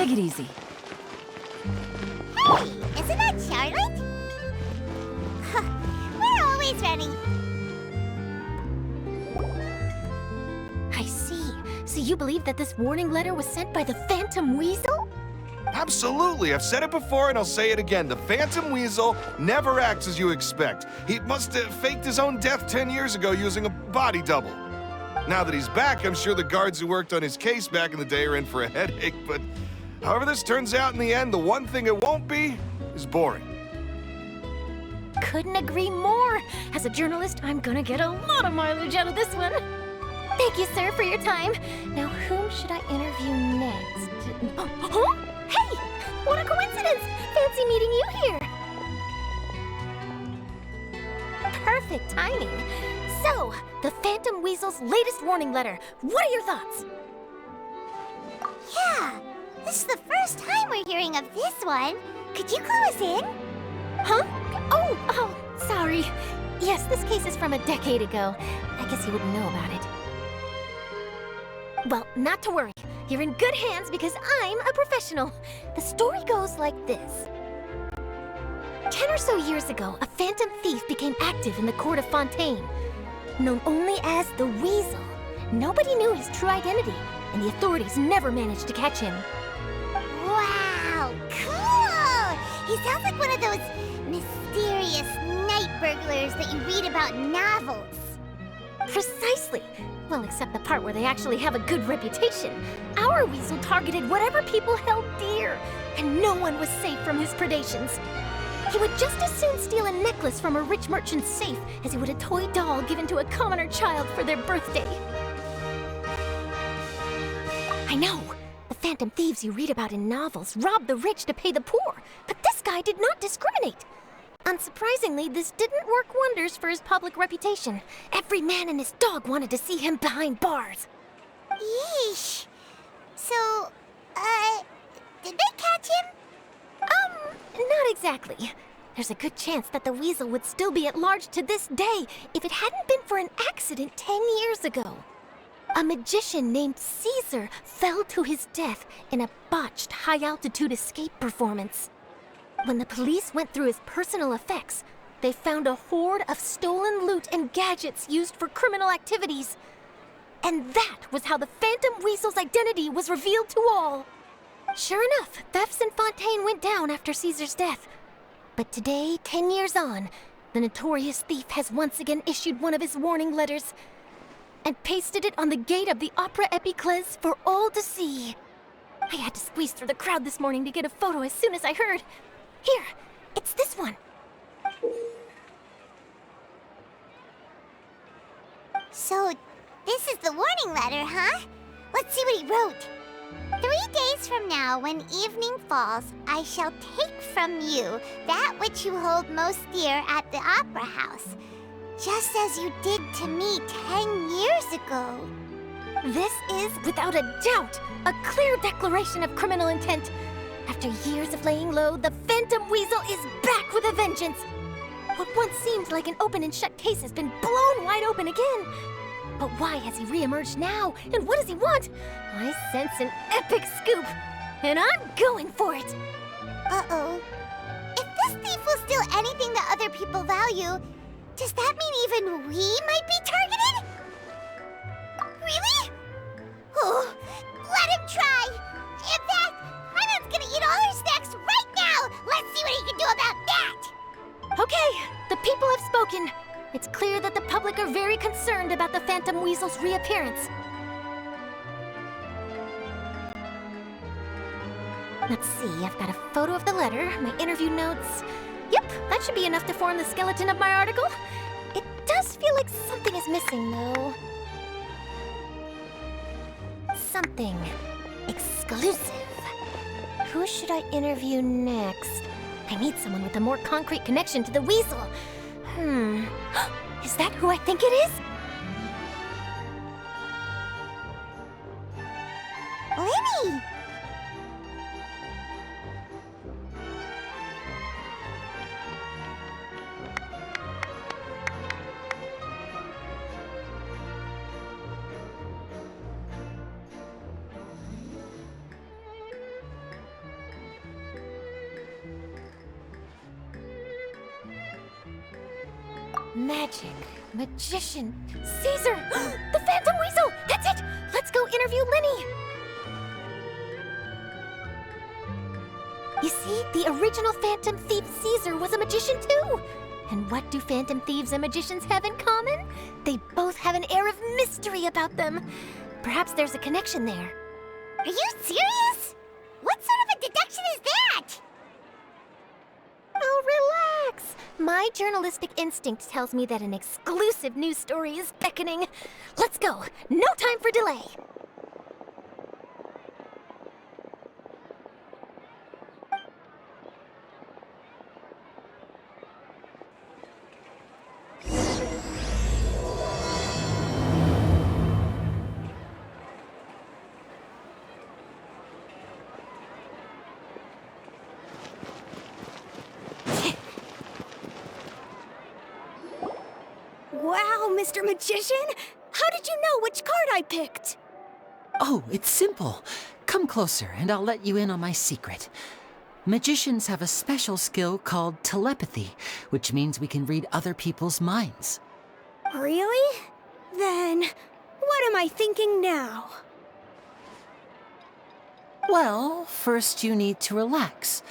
Take it easy. Hey, isn't that Charlotte? We're always ready. I see. So you believe that this warning letter was sent by the Phantom Weasel? Absolutely. I've said it before and I'll say it again. The Phantom Weasel never acts as you expect. He must have faked his own death 10 years ago using a body double. Now that he's back, I'm sure the guards who worked on his case back in the day are in for a headache, but however this turns out in the end, the one thing it won't be is boring. Couldn't agree more. As a journalist, I'm gonna get a lot of mileage out of this one. Thank you, sir, for your time. Now, whom should I interview next? Huh? Hey! What a coincidence! Fancy meeting you here. Perfect timing. So, the Phantom Weasel's latest warning letter. What are your thoughts? Yeah, this is the first time we're hearing of this one. Could you clue us in? Huh? Oh, sorry. Yes, this case is from a decade ago. I guess you wouldn't know about it. Well, not to worry. You're in good hands because I'm a professional. The story goes like this. 10 or so years ago, a phantom thief became active in the court of Fontaine. Known only as the Weasel, nobody knew his true identity, and the authorities never managed to catch him. Wow, cool! He sounds like one of those mysterious night burglars that you read about in novels. Precisely. Well, except the part where they actually have a good reputation. Our Weasel targeted whatever people held dear, and no one was safe from his predations. He would just as soon steal a necklace from a rich merchant's safe as he would a toy doll given to a commoner child for their birthday. I know. The phantom thieves you read about in novels rob the rich to pay the poor, but this guy did not discriminate. Unsurprisingly, this didn't work wonders for his public reputation. Every man and his dog wanted to see him behind bars. Yeesh. So, did they catch him? Not exactly. There's a good chance that the Weasel would still be at large to this day if it hadn't been for an accident 10 years ago. A magician named Caesar fell to his death in a botched high-altitude escape performance. When the police went through his personal effects, they found a hoard of stolen loot and gadgets used for criminal activities. And that was how the Phantom Weasel's identity was revealed to all. Sure enough, thefts in Fontaine went down after Caesar's death. But today, 10 years on, the notorious thief has once again issued one of his warning letters and pasted it on the gate of the Opera Epiclese for all to see. I had to squeeze through the crowd this morning to get a photo as soon as I heard. Here, it's this one. So, this is the warning letter, huh? Let's see what he wrote. 3 days from now, when evening falls, I shall take from you that which you hold most dear at the Opera House, just as you did to me 10 years ago. This is, without a doubt, a clear declaration of criminal intent. After years of laying low, the Phantom Weasel is back with a vengeance. What once seemed like an open and shut case has been blown wide open again. But why has he reemerged now? And what does he want? I sense an epic scoop, and I'm going for it. Uh-oh. If this thief will steal anything that other people value, does that mean even we might be targeted? Really? Oh, let him try. In fact, Hyman's gonna eat all our snacks right now. Let's see what he can do about that. Okay, the people have spoken. It's clear that the public are very concerned about the Phantom Weasel's reappearance. Let's see, I've got a photo of the letter, my interview notes. Yep, that should be enough to form the skeleton of my article. It does feel like something is missing, though. Something exclusive. Who should I interview next? I need someone with a more concrete connection to the Weasel. Is that who I think it is? Lyney! Magic, magician, Caesar, the Phantom Weasel! That's it! Let's go interview Lyney! You see, the original Phantom Thief Caesar was a magician too! And what do Phantom Thieves and magicians have in common? They both have an air of mystery about them. Perhaps there's a connection there. Are you serious? What sort of a deduction is that? Oh, relax. My journalistic instinct tells me that an exclusive news story is beckoning. Let's go. No time for delay. Wow, Mr. Magician! How did you know which card I picked? Oh, it's simple. Come closer and I'll let you in on my secret. Magicians have a special skill called telepathy, which means we can read other people's minds. Really? Then, what am I thinking now? Well, first you need to relax,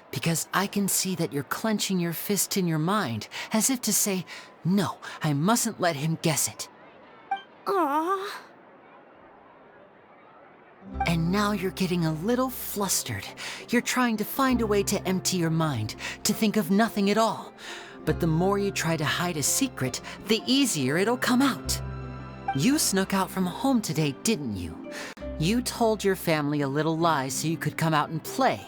because I can see that you're clenching your fist in your mind, as if to say, no, I mustn't let him guess it. Aww. And now you're getting a little flustered. You're trying to find a way to empty your mind, to think of nothing at all. But the more you try to hide a secret, the easier it'll come out. You snuck out from home today, didn't you? You told your family a little lie so you could come out and play.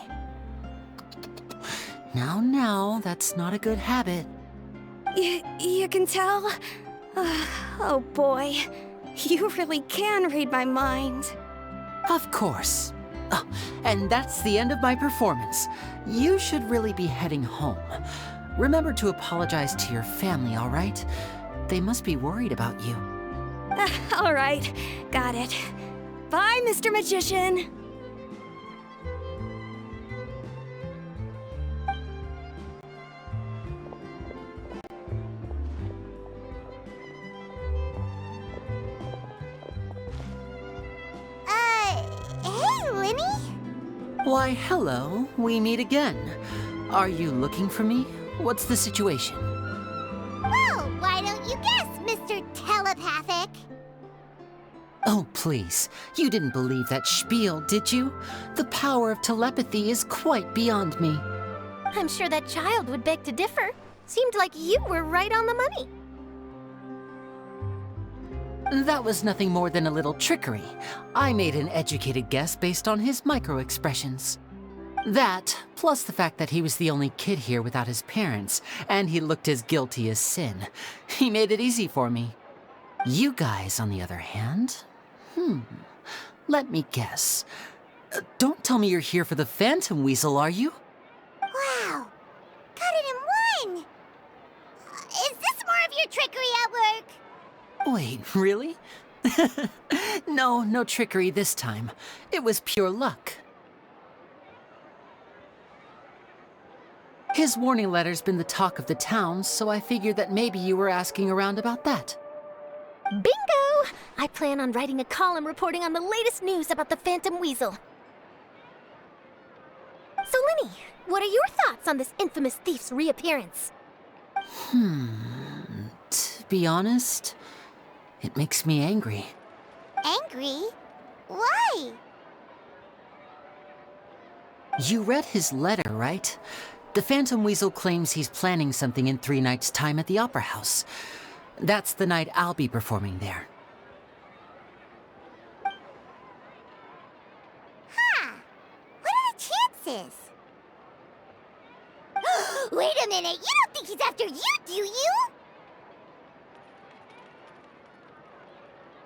Now, that's not a good habit. You can tell? Oh boy, you really can read my mind. Of course. Oh, and that's the end of my performance. You should really be heading home. Remember to apologize to your family, all right? They must be worried about you. All right, got it. Bye, Mr. Magician. Hey, Lyney? Why, hello. We meet again. Are you looking for me? What's the situation? Well, why don't you guess, Mr. Telepathic? Oh, please. You didn't believe that spiel, did you? The power of telepathy is quite beyond me. I'm sure that child would beg to differ. Seemed like you were right on the money. That was nothing more than a little trickery. I made an educated guess based on his micro-expressions. That, plus the fact that he was the only kid here without his parents, and he looked as guilty as sin. He made it easy for me. You guys, on the other hand, let me guess. Don't tell me you're here for the Phantom Weasel, are you? Wow, got it in one! Is this more of your trickery at work? Wait, really? No trickery this time. It was pure luck. His warning letter's been the talk of the town, so I figured that maybe you were asking around about that. Bingo! I plan on writing a column reporting on the latest news about the Phantom Weasel. So, Lyney, what are your thoughts on this infamous thief's reappearance? To be honest, it makes me angry. Angry? Why? You read his letter, right? The Phantom Weasel claims he's planning something in 3 nights' time at the Opera House. That's the night I'll be performing there. Huh. What are the chances? Wait a minute, you don't think he's after you, do you?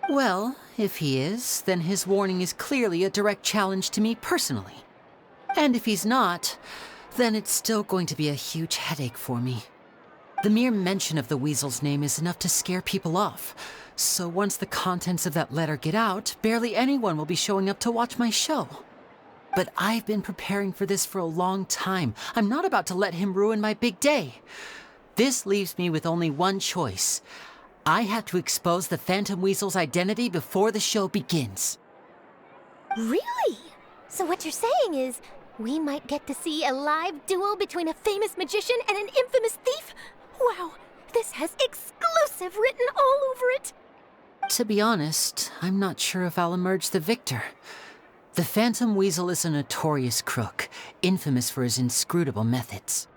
Well, if he is, then his warning is clearly a direct challenge to me personally. And if he's not, then it's still going to be a huge headache for me. The mere mention of the Weasel's name is enough to scare people off. So once the contents of that letter get out, barely anyone will be showing up to watch my show. But I've been preparing for this for a long time. I'm not about to let him ruin my big day. This leaves me with only one choice. I have to expose the Phantom Weasel's identity before the show begins. Really? So what you're saying is, we might get to see a live duel between a famous magician and an infamous thief? Wow, this has exclusive written all over it. To be honest, I'm not sure if I'll emerge the victor. The Phantom Weasel is a notorious crook, infamous for his inscrutable methods.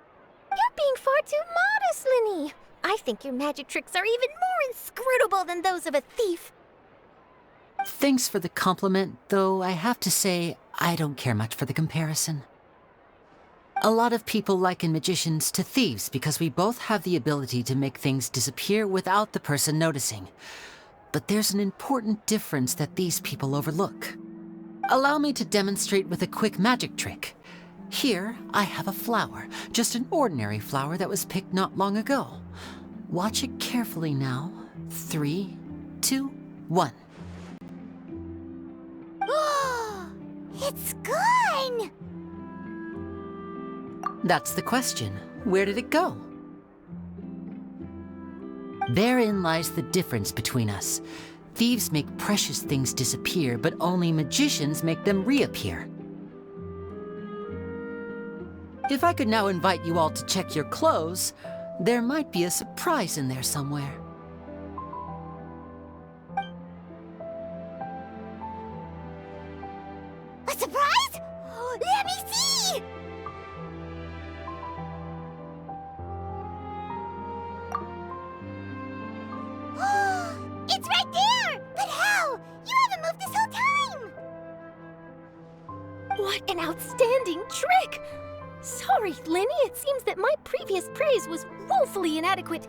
You're being far too modest, Lyney. I think your magic tricks are even more inscrutable than those of a thief. Thanks for the compliment, though I have to say, I don't care much for the comparison. A lot of people liken magicians to thieves because we both have the ability to make things disappear without the person noticing. But there's an important difference that these people overlook. Allow me to demonstrate with a quick magic trick. Here, I have a flower, just an ordinary flower that was picked not long ago. Watch it carefully now. 3, 2, 1. It's gone! That's the question. Where did it go? Therein lies the difference between us. Thieves make precious things disappear, but only magicians make them reappear. If I could now invite you all to check your clothes, there might be a surprise in there somewhere. A surprise? Let me see! It's right there! But how? You haven't moved this whole time! What an outstanding trick! Sorry, Lyney, it seems that my previous praise was woefully inadequate.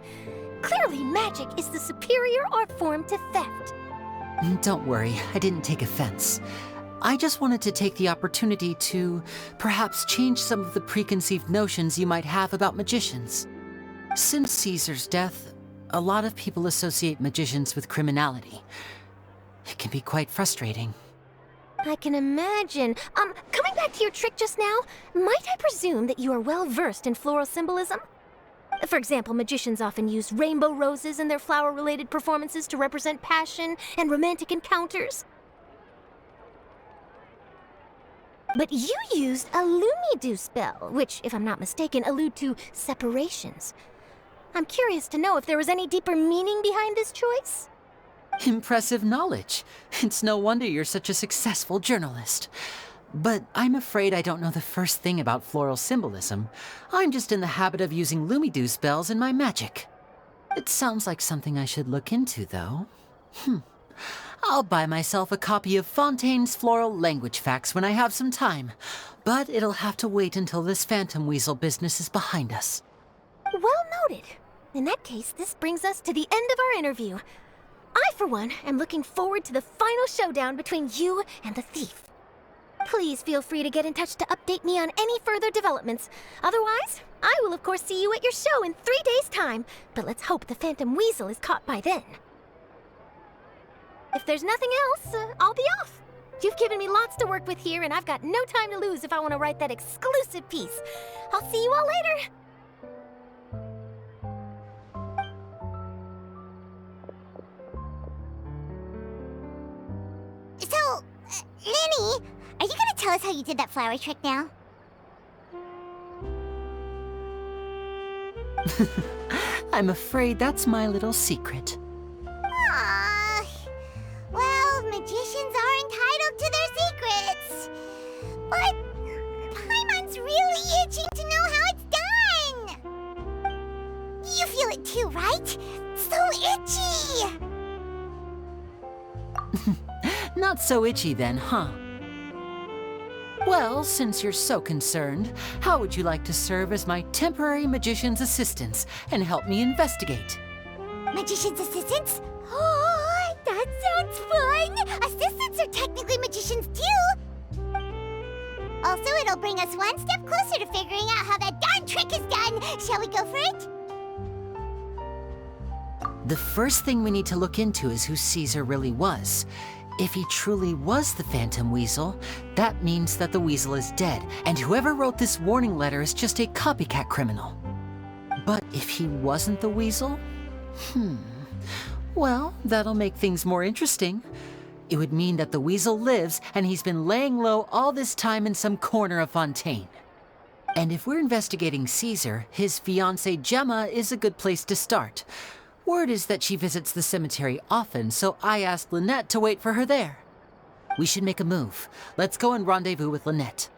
Clearly, magic is the superior art form to theft. Don't worry, I didn't take offense. I just wanted to take the opportunity to perhaps change some of the preconceived notions you might have about magicians. Since Caesar's death, a lot of people associate magicians with criminality. It can be quite frustrating. I can imagine. Coming back to your trick just now, might I presume that you are well versed in floral symbolism? For example, magicians often use rainbow roses in their flower-related performances to represent passion and romantic encounters. But you used a Lumidu spell, which, if I'm not mistaken, allude to separations. I'm curious to know if there was any deeper meaning behind this choice? Impressive knowledge. It's no wonder you're such a successful journalist. But I'm afraid I don't know the first thing about floral symbolism. I'm just in the habit of using Lumidu spells in my magic. It sounds like something I should look into, though. I'll buy myself a copy of Fontaine's Floral Language Facts when I have some time. But it'll have to wait until this Phantom Weasel business is behind us. Well noted. In that case, this brings us to the end of our interview. I, for one, am looking forward to the final showdown between you and the thief. Please feel free to get in touch to update me on any further developments. Otherwise, I will of course see you at your show in 3 days' time, but let's hope the Phantom Weasel is caught by then. If there's nothing else, I'll be off. You've given me lots to work with here, and I've got no time to lose if I want to write that exclusive piece. I'll see you all later. So, Lyney, are you gonna tell us how you did that flower trick now? I'm afraid that's my little secret. Aww. Well, magicians are entitled to their secrets. But Paimon's really itching to know how it's done. You feel it too, right? So itchy. Not so itchy then, huh? Well, since you're so concerned, how would you like to serve as my temporary magician's assistants and help me investigate? Magician's assistants? Oh, that sounds fun! Assistants are technically magicians too! Also, it'll bring us one step closer to figuring out how that darn trick is done! Shall we go for it? The first thing we need to look into is who Caesar really was. If he truly was the Phantom Weasel, that means that the Weasel is dead, and whoever wrote this warning letter is just a copycat criminal. But if he wasn't the weasel? Well, that'll make things more interesting. It would mean that the weasel lives, and he's been laying low all this time in some corner of Fontaine. And if we're investigating Caesar, his fiancée Gemma is a good place to start. Word is that she visits the cemetery often, so I asked Lynette to wait for her there. We should make a move. Let's go and rendezvous with Lynette.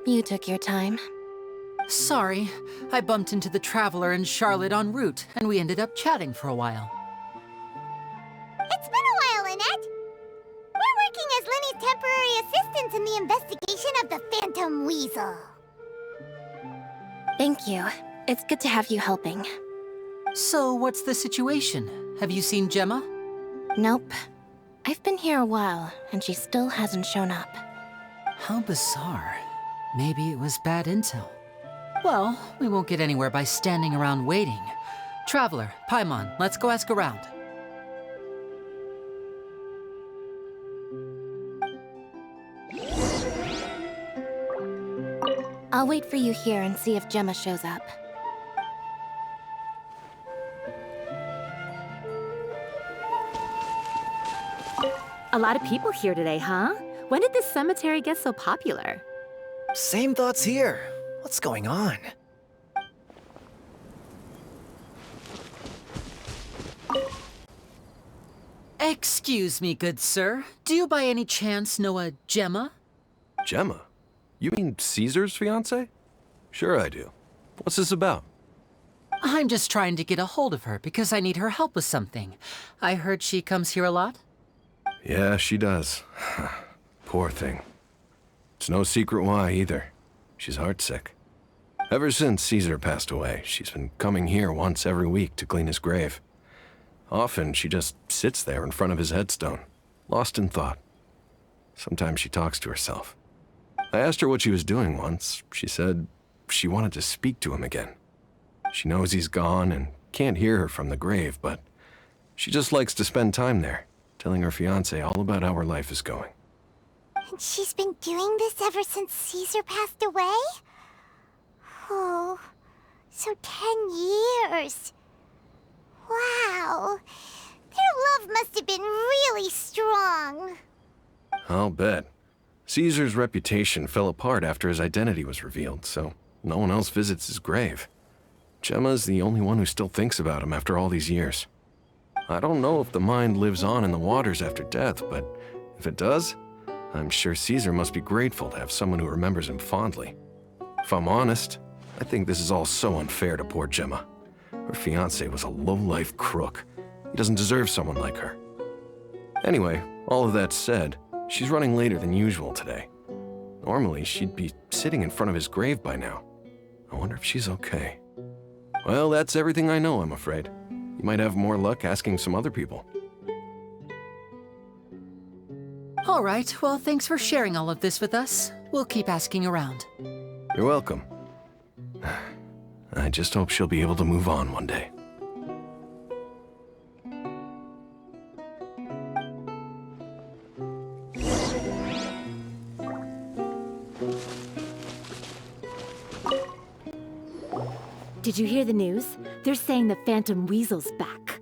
You took your time. Sorry, I bumped into the Traveler and Charlotte en route, and we ended up chatting for a while. It's been a while, Lynette. We're working as Lyney's temporary assistants in the investigation of the Phantom Weasel. Thank you. It's good to have you helping. So, what's the situation? Have you seen Gemma? Nope. I've been here a while, and she still hasn't shown up. How bizarre. Maybe it was bad intel. Well, we won't get anywhere by standing around waiting. Traveler, Paimon, let's go ask around. I'll wait for you here and see if Gemma shows up. A lot of people here today, huh? When did this cemetery get so popular? Same thoughts here. What's going on? Excuse me, good sir. Do you by any chance know a Gemma? Gemma? You mean Caesar's fiancée? Sure I do. What's this about? I'm just trying to get a hold of her because I need her help with something. I heard she comes here a lot. Yeah, she does. Poor thing. It's no secret why, either. She's heartsick. Ever since Caesar passed away, she's been coming here once every week to clean his grave. Often, she just sits there in front of his headstone, lost in thought. Sometimes she talks to herself. I asked her what she was doing once. She said she wanted to speak to him again. She knows he's gone and can't hear her from the grave, but she just likes to spend time there, telling her fiancé all about how her life is going. And she's been doing this ever since Caesar passed away? Oh, so 10 years. Wow. Their love must have been really strong. I'll bet. Caesar's reputation fell apart after his identity was revealed, so no one else visits his grave. Gemma's the only one who still thinks about him after all these years. I don't know if the mind lives on in the waters after death, but if it does, I'm sure Caesar must be grateful to have someone who remembers him fondly. If I'm honest, I think this is all so unfair to poor Gemma. Her fiancé was a low-life crook. He doesn't deserve someone like her. Anyway, all of that said, she's running later than usual today. Normally, she'd be sitting in front of his grave by now. I wonder if she's okay. Well, that's everything I know, I'm afraid. You might have more luck asking some other people. All right, well, thanks for sharing all of this with us. We'll keep asking around. You're welcome. I just hope she'll be able to move on one day. Did you hear the news? They're saying the Phantom Weasel's back.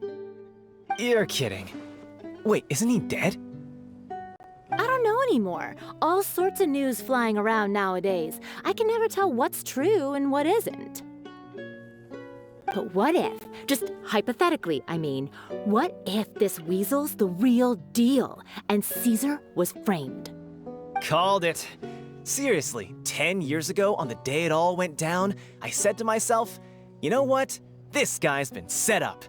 You're kidding. Wait, isn't he dead? I don't don't know anymore. All sorts of news flying around nowadays. I can never tell what's true and what isn't. But what if, just hypothetically, I mean, what if this weasel's the real deal and Caesar was framed? Called it. Seriously, 10 years ago, on the day it all went down, I said to myself, you know what? This guy's been set up.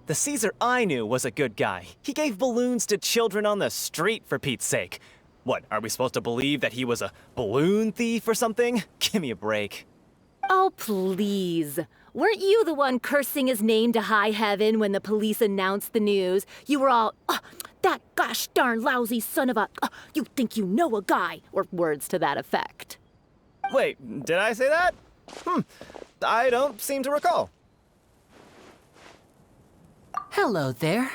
The Caesar I knew was a good guy. He gave balloons to children on the street, for Pete's sake. What, are we supposed to believe that he was a balloon thief or something? Give me a break. Oh, please. Weren't you the one cursing his name to high heaven when the police announced the news? You were all, "Oh, that gosh darn lousy son of a, you think you know a guy," or words to that effect. Wait, did I say that? I don't seem to recall. Hello there.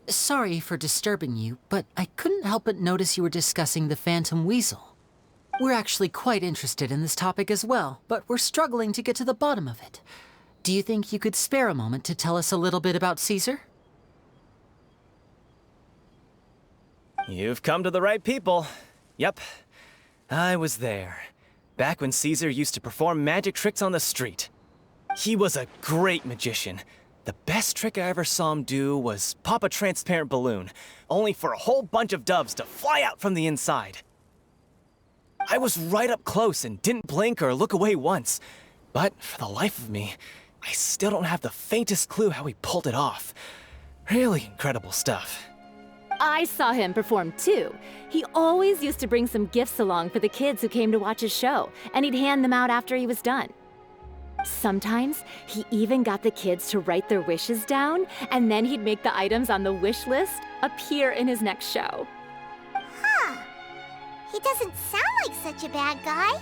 Sorry for disturbing you, but I couldn't help but notice you were discussing the Phantom Weasel. We're actually quite interested in this topic as well, but we're struggling to get to the bottom of it. Do you think you could spare a moment to tell us a little bit about Caesar? You've come to the right people. Yep, I was there. Back when Caesar used to perform magic tricks on the street. He was a great magician. The best trick I ever saw him do was pop a transparent balloon, only for a whole bunch of doves to fly out from the inside. I was right up close and didn't blink or look away once. But for the life of me, I still don't have the faintest clue how he pulled it off. Really incredible stuff. I saw him perform too. He always used to bring some gifts along for the kids who came to watch his show, and he'd hand them out after he was done. Sometimes, he even got the kids to write their wishes down, and then he'd make the items on the wish list appear in his next show. Huh. He doesn't sound like such a bad guy.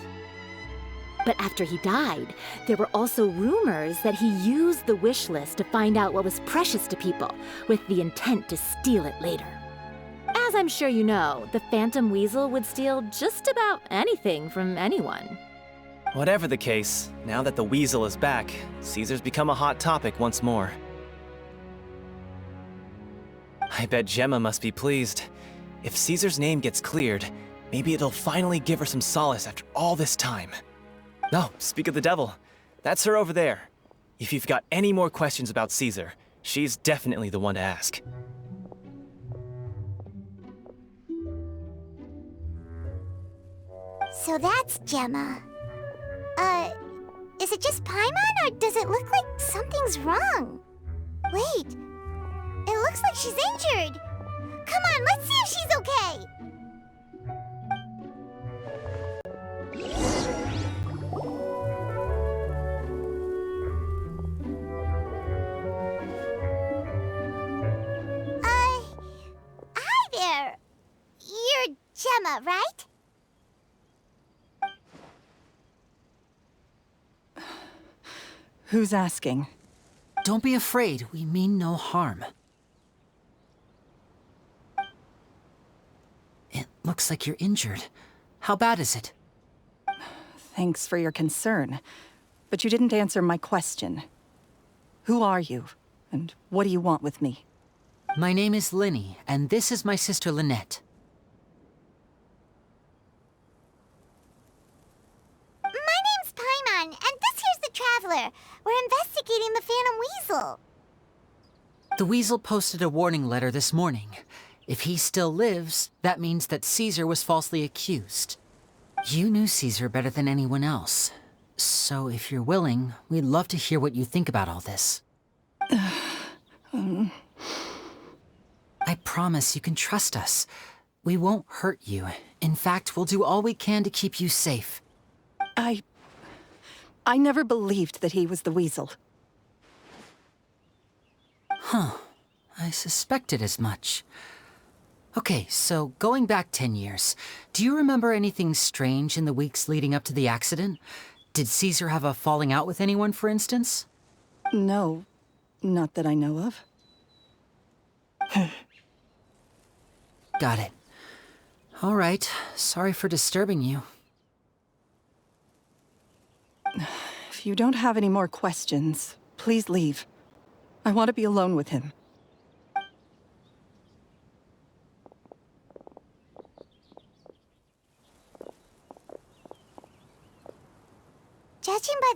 But after he died, there were also rumors that he used the wish list to find out what was precious to people, with the intent to steal it later. As I'm sure you know, the Phantom Weasel would steal just about anything from anyone. Whatever the case, now that the Weasel is back, Caesar's become a hot topic once more. I bet Gemma must be pleased. If Caesar's name gets cleared, maybe it'll finally give her some solace after all this time. No, speak of the devil. That's her over there. If you've got any more questions about Caesar, she's definitely the one to ask. So that's Gemma. Is it just Paimon, or does it look like something's wrong? Wait, it looks like she's injured. Come on, let's see if she's okay. Hi there. You're Gemma, right? Who's asking? Don't be afraid, we mean no harm. It looks like you're injured. How bad is it? Thanks for your concern, but you didn't answer my question. Who are you, and what do you want with me? My name is Lyney, and this is my sister Lynette. My name's Paimon, and this here's the Traveler. We're investigating the Phantom Weasel. The Weasel posted a warning letter this morning. If he still lives, that means that Caesar was falsely accused. You knew Caesar better than anyone else. So if you're willing, we'd love to hear what you think about all this. I promise you can trust us. We won't hurt you. In fact, we'll do all we can to keep you safe. I never believed that he was the Weasel. Huh. I suspected as much. Okay, so going back 10 years, do you remember anything strange in the weeks leading up to the accident? Did Caesar have a falling out with anyone, for instance? No, not that I know of. Got it. All right, sorry for disturbing you. If you don't have any more questions, please leave. I want to be alone with him.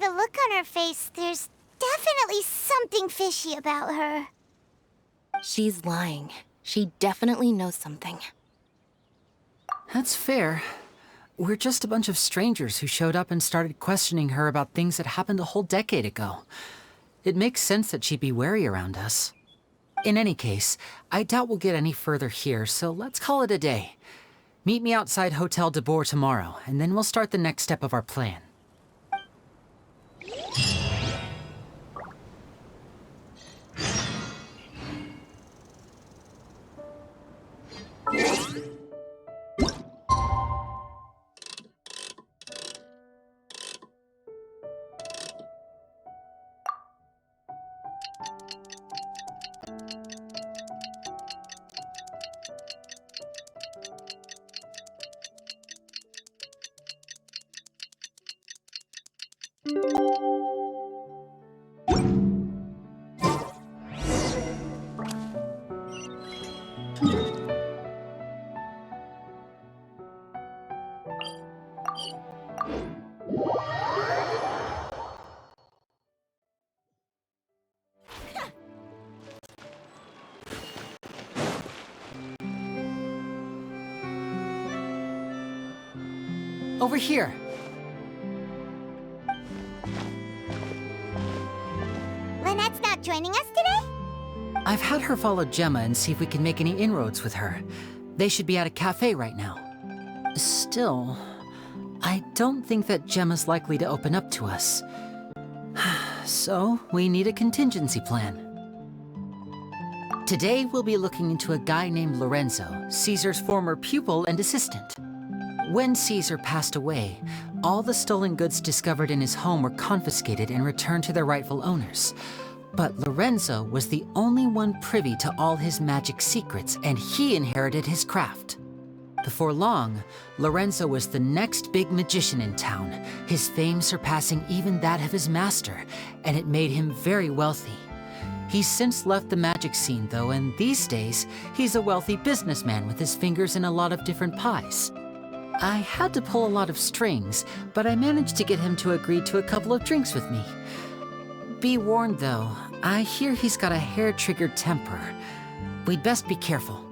the look on her face, there's definitely something fishy about her. She's lying. She definitely knows something. That's fair. We're just a bunch of strangers who showed up and started questioning her about things that happened a whole decade ago. It makes sense that she'd be wary around us. In any case, I doubt we'll get any further here, so let's call it a day. Meet me outside Hotel de Boer tomorrow, and then we'll start the next step of our plan. Over here. Lynette's not joining us today? I've had her follow Gemma and see if we can make any inroads with her. They should be at a cafe right now. Still, I don't think that Gemma's likely to open up to us. So, we need a contingency plan. Today, we'll be looking into a guy named Lorenzo, Caesar's former pupil and assistant. When Caesar passed away, all the stolen goods discovered in his home were confiscated and returned to their rightful owners. But Lorenzo was the only one privy to all his magic secrets, and he inherited his craft. Before long, Lorenzo was the next big magician in town, his fame surpassing even that of his master, and it made him very wealthy. He's since left the magic scene though, and these days, he's a wealthy businessman with his fingers in a lot of different pies. I had to pull a lot of strings, but I managed to get him to agree to a couple of drinks with me. Be warned though, I hear he's got a hair-triggered temper. We'd best be careful.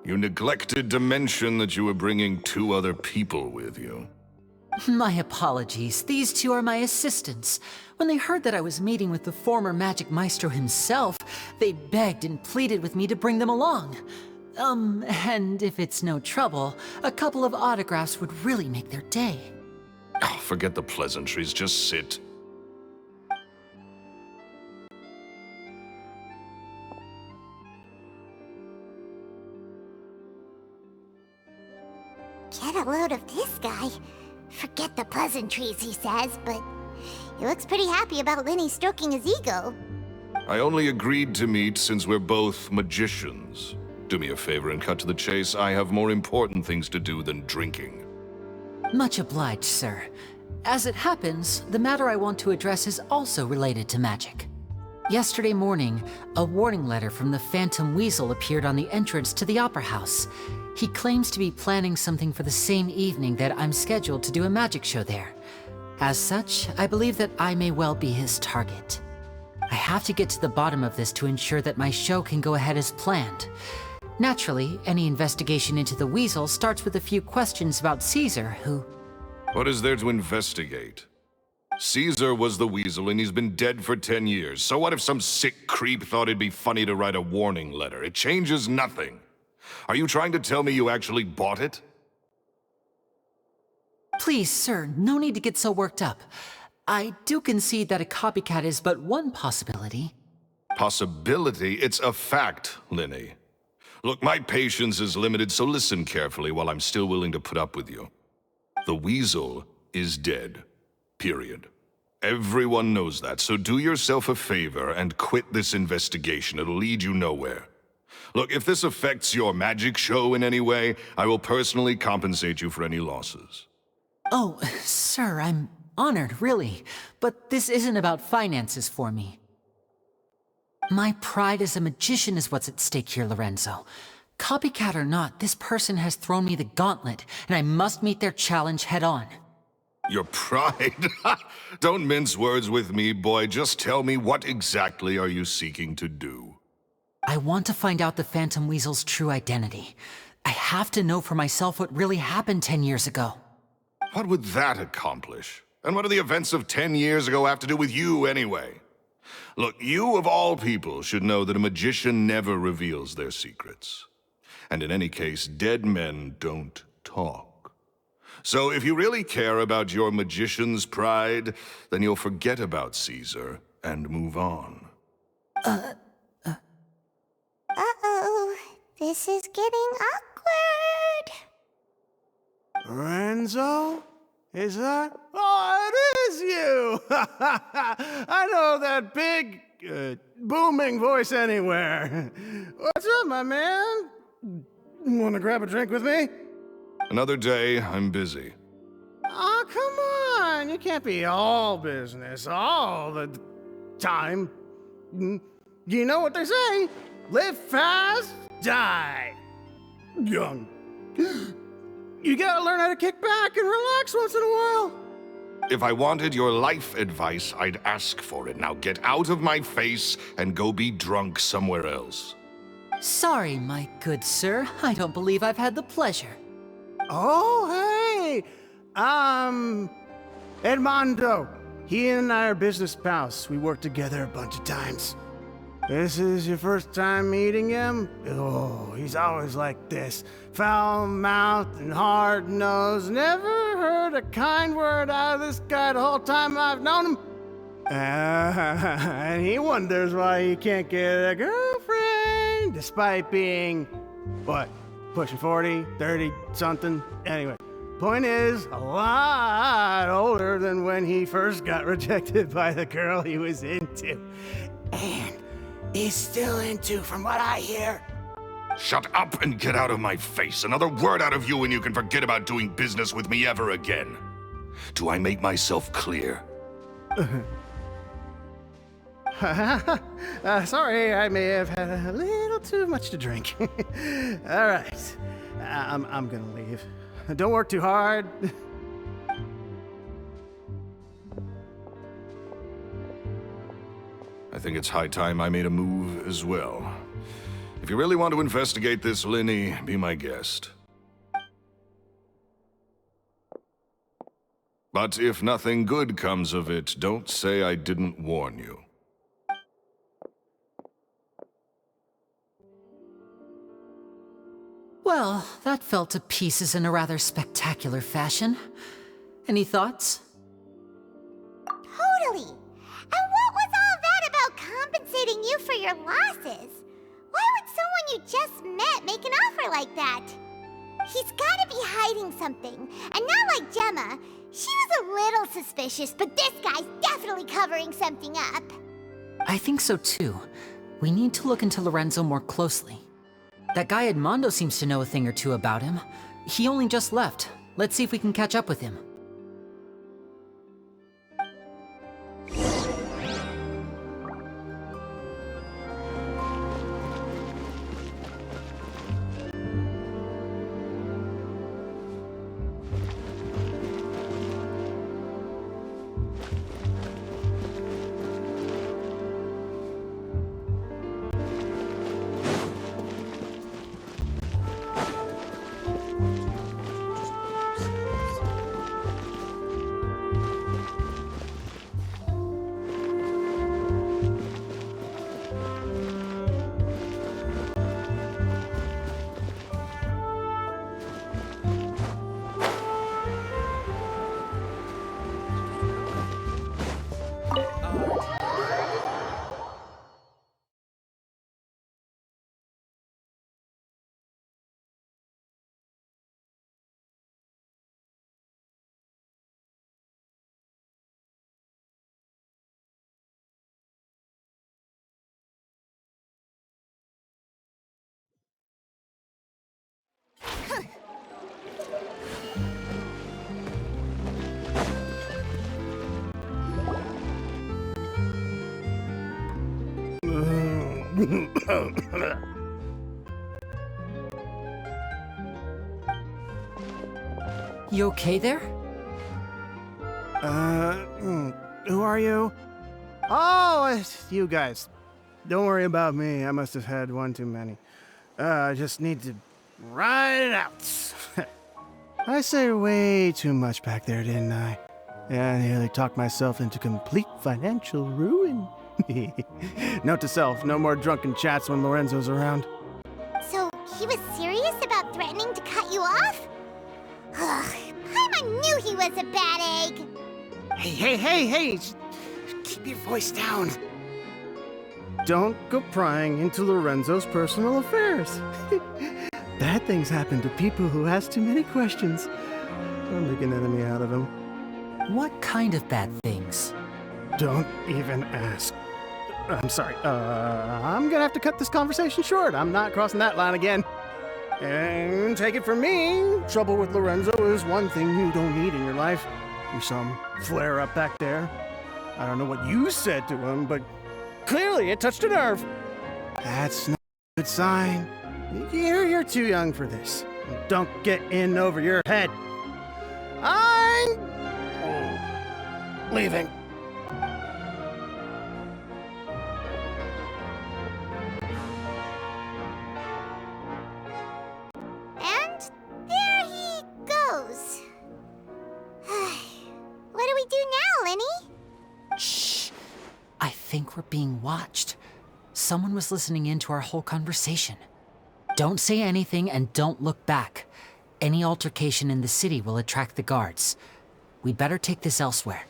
You neglected to mention that you were bringing 2 other people with you. My apologies. These 2 are my assistants. When they heard that I was meeting with the former magic maestro himself, they begged and pleaded with me to bring them along. And if it's no trouble, a couple of autographs would really make their day. Oh, forget the pleasantries, just sit. Get a load of this guy. Forget the pleasantries, he says, but he looks pretty happy about Lyney stroking his ego. I only agreed to meet since we're both magicians. Do me a favor and cut to the chase. I have more important things to do than drinking. Much obliged, sir. As it happens, the matter I want to address is also related to magic. Yesterday morning, a warning letter from the Phantom Weasel appeared on the entrance to the Opera House. He claims to be planning something for the same evening that I'm scheduled to do a magic show there. As such, I believe that I may well be his target. I have to get to the bottom of this to ensure that my show can go ahead as planned. Naturally, any investigation into the Weasel starts with a few questions about Caesar, who... What is there to investigate? Caesar was the Weasel and he's been dead for 10 years. So what if some sick creep thought it'd be funny to write a warning letter? It changes nothing. Are you trying to tell me you actually bought it? Please, sir, no need to get so worked up. I do concede that a copycat is but one possibility. Possibility? It's a fact, Lyney. Look, my patience is limited, so listen carefully while I'm still willing to put up with you. The weasel is dead. Period. Everyone knows that, so do yourself a favor and quit this investigation. It'll lead you nowhere. Look, if this affects your magic show in any way, I will personally compensate you for any losses. Oh, sir, I'm honored, really. But this isn't about finances for me. My pride as a magician is what's at stake here, Lorenzo. Copycat or not, this person has thrown me the gauntlet, and I must meet their challenge head-on. Your pride? Don't mince words with me, boy. Just tell me, what exactly are you seeking to do? I want to find out the Phantom Weasel's true identity. I have to know for myself what really happened 10 years ago. What would that accomplish? And what do the events of 10 years ago have to do with you, anyway? Look, you of all people should know that a magician never reveals their secrets. And in any case, dead men don't talk. So if you really care about your magician's pride, then you'll forget about Caesar and move on. Uh-oh. This is getting awkward. Lorenzo? Is that? Oh, it is you! I know that big, booming voice anywhere. What's up, my man? Want to grab a drink with me? Another day, I'm busy. Oh, come on. You can't be all business all the time. You know what they say? Live fast, die young. You gotta learn how to kick back and relax once in a while. If I wanted your life advice, I'd ask for it. Now get out of my face and go be drunk somewhere else. Sorry, my good sir. I don't believe I've had the pleasure. Oh, hey! Edmondo. He and I are business pals. We worked together a bunch of times. This is your first time meeting him? Oh, he's always like this. Foul-mouthed and hard-nosed. Never heard a kind word out of this guy the whole time I've known him. And he wonders why he can't get a girlfriend, despite being, what, pushing 40, 30, something? Anyway, point is, a lot older than when he first got rejected by the girl he was into. And he's still into, from what I hear. Shut up and get out of my face. Another word out of you and you can forget about doing business with me ever again. Do I make myself clear? Sorry, I may have had a little too much to drink. All right, I'm gonna leave. Don't work too hard. I think it's high time I made a move as well. If you really want to investigate this, Lyney, be my guest. But if nothing good comes of it, don't say I didn't warn you. Well, that fell to pieces in a rather spectacular fashion. Any thoughts? Totally. And what was all that about compensating you for your losses? Why would someone you just met make an offer like that? He's gotta be hiding something. And not like Gemma. She was a little suspicious, but this guy's definitely covering something up. I think so too. We need to look into Lorenzo more closely. That guy Edmondo seems to know a thing or two about him. He only just left. Let's see if we can catch up with him. You okay there? Who are you? Oh, it's you guys. Don't worry about me. I must have had one too many. I just need to ride it out. I said way too much back there, didn't I? Yeah, I nearly talked myself into complete financial ruin. Note to self, no more drunken chats when Lorenzo's around. So, he was serious about threatening to cut you off? Ugh, Paimon knew he was a bad egg. Hey, keep your voice down. Don't go prying into Lorenzo's personal affairs. Bad things happen to people who ask too many questions. Don't make an enemy out of him. What kind of bad things? Don't even ask. I'm sorry. I'm gonna have to cut this conversation short. I'm not crossing that line again. And take it from me, trouble with Lorenzo is one thing you don't need in your life. You some flare-up back there. I don't know what you said to him, but clearly it touched a nerve. That's not a good sign. You're too young for this. Don't get in over your head. I'm leaving. And there he goes. What do we do now, Lyney? Shh. I think we're being watched. Someone was listening in to our whole conversation. Don't say anything and don't look back. Any altercation in the city will attract the guards. We'd better take this elsewhere.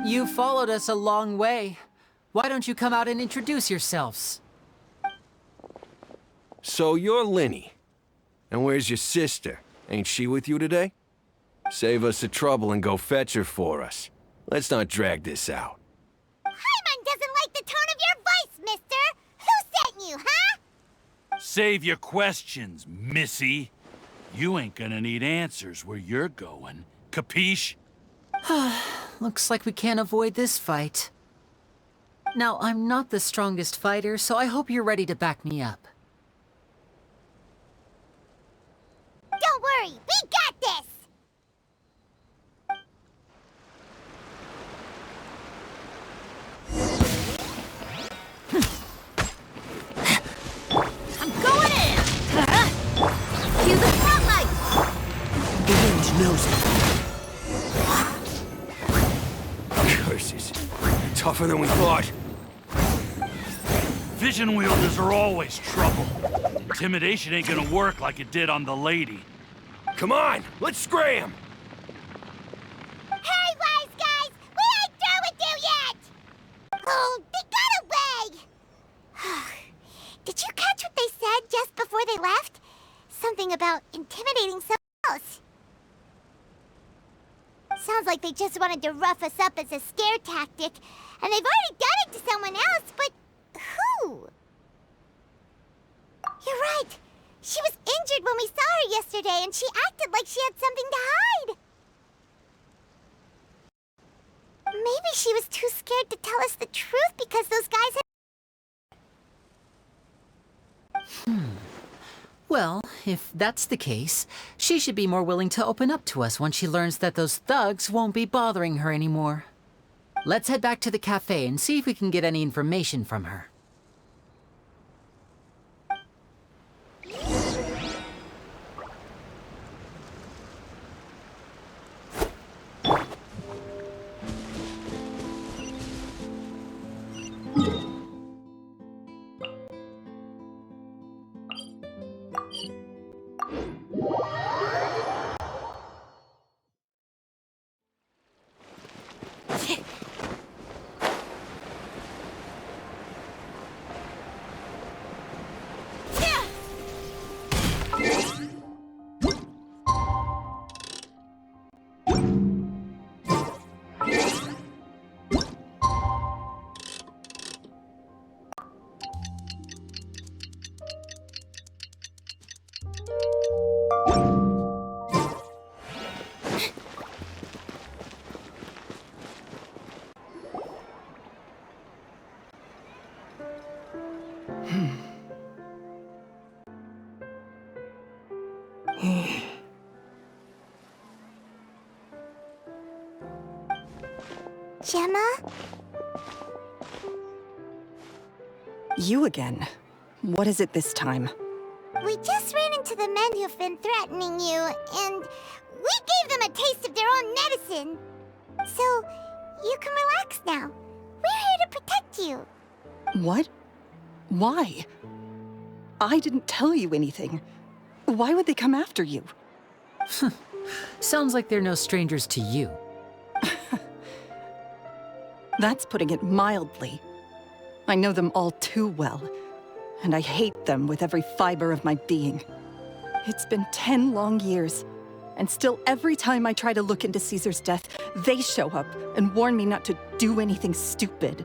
You followed us a long way. Why don't you come out and introduce yourselves? So you're Lyney. And where's your sister? Ain't she with you today? Save us the trouble and go fetch her for us. Let's not drag this out. Paimon doesn't like the tone of your voice, mister! Who sent you, huh? Save your questions, missy. You ain't gonna need answers where you're going. Capiche? Looks like we can't avoid this fight. Now, I'm not the strongest fighter, so I hope you're ready to back me up. Don't worry, we got this! I'm going in! Cue the spotlight! The wind knows it. Curses. Tougher than we thought. Vision wielders are always trouble. Intimidation ain't gonna work like it did on the lady. Come on, let's scram! Hey, wise guys! We ain't through with you yet! Oh, they got away! Did you catch what they said just before they left? Something about intimidating someone else. Sounds like they just wanted to rough us up as a scare tactic, and they've already done it to someone else, but who? You're right. She was injured when we saw her yesterday, and she acted like she had something to hide. Maybe she was too scared to tell us the truth because those guys had... Well, if that's the case, she should be more willing to open up to us once she learns that those thugs won't be bothering her anymore. Let's head back to the cafe and see if we can get any information from her. Gemma? You again. What is it this time? We just ran into the men who've been threatening you, and we gave them a taste of their own medicine. So, you can relax now. We're here to protect you. What? Why? I didn't tell you anything. Why would they come after you? Sounds like they're no strangers to you. That's putting it mildly. I know them all too well, and I hate them with every fiber of my being. It's been 10 long years, and still every time I try to look into Caesar's death, they show up and warn me not to do anything stupid.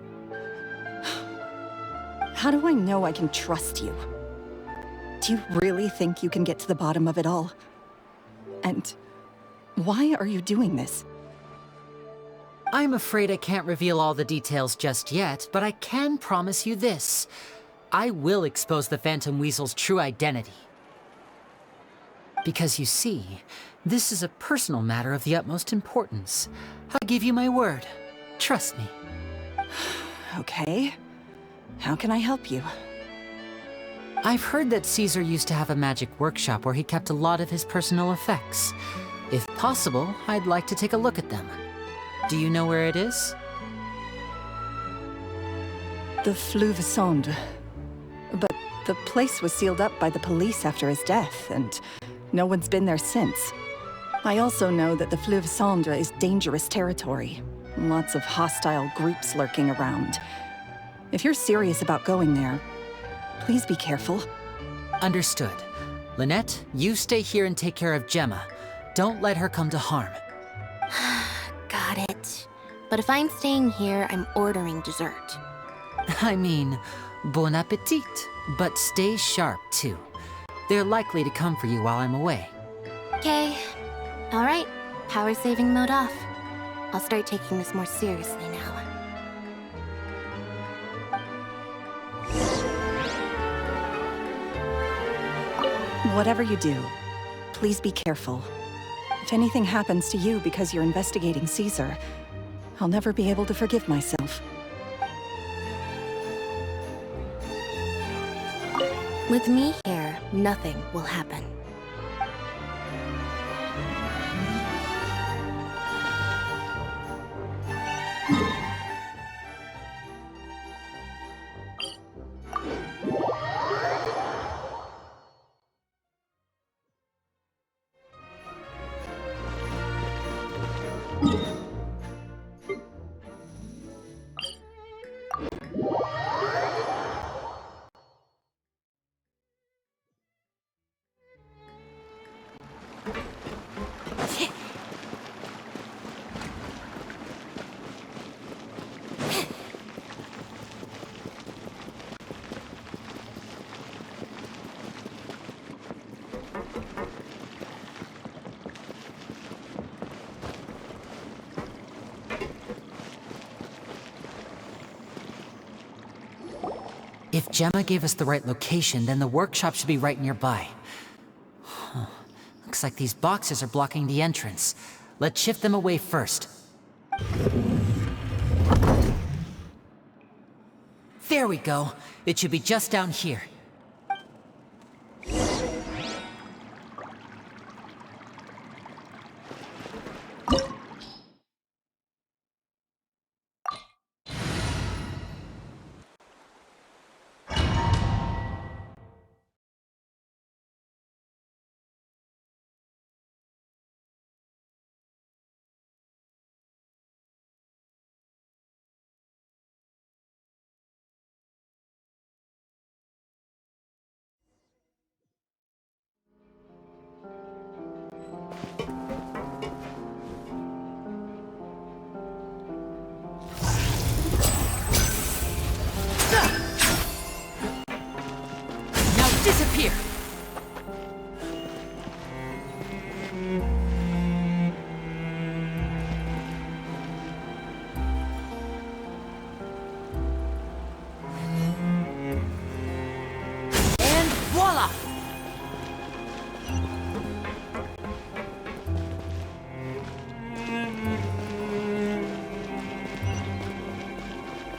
How do I know I can trust you? Do you really think you can get to the bottom of it all? And why are you doing this? I'm afraid I can't reveal all the details just yet, but I can promise you this. I will expose the Phantom Weasel's true identity. Because you see, this is a personal matter of the utmost importance. I give you my word. Trust me. Okay. How can I help you? I've heard that Caesar used to have a magic workshop where he kept a lot of his personal effects. If possible, I'd like to take a look at them. Do you know where it is? The Fleuve Sonde. But the place was sealed up by the police after his death, and no one's been there since. I also know that the Fleuve Sonde is dangerous territory. Lots of hostile groups lurking around. If you're serious about going there, please be careful. Understood. Lynette, you stay here and take care of Gemma. Don't let her come to harm. Got it. But if I'm staying here, I'm ordering dessert. I mean, bon appetit. But stay sharp, too. They're likely to come for you while I'm away. Okay. Alright. Power saving mode off. I'll start taking this more seriously now. Whatever you do, please be careful. If anything happens to you because you're investigating Caesar, I'll never be able to forgive myself. With me here, nothing will happen. If Gemma gave us the right location, then the workshop should be right nearby. Huh. Looks like these boxes are blocking the entrance. Let's shift them away first. There we go. It should be just down here.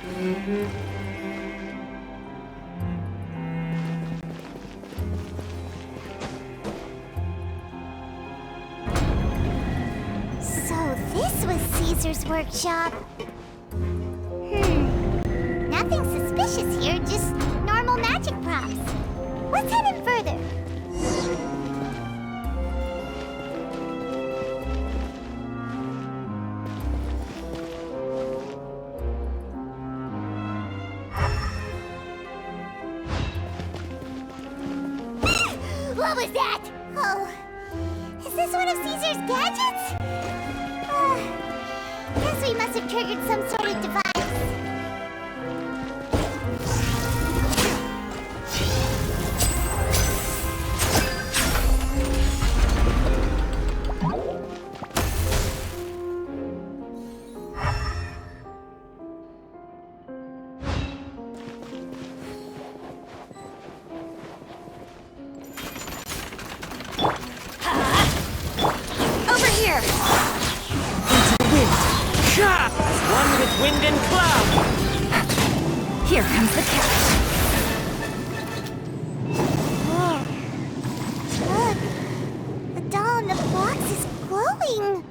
So this was Caesar's workshop. Nothing suspicious here, just normal magic props. Let's head in further. What was that? Oh, is this one of Caesar's gadgets? Guess we must have triggered some sort of device. Over here! One with wind and cloud! Here comes the cat. Whoa. Look, the doll in the box is glowing.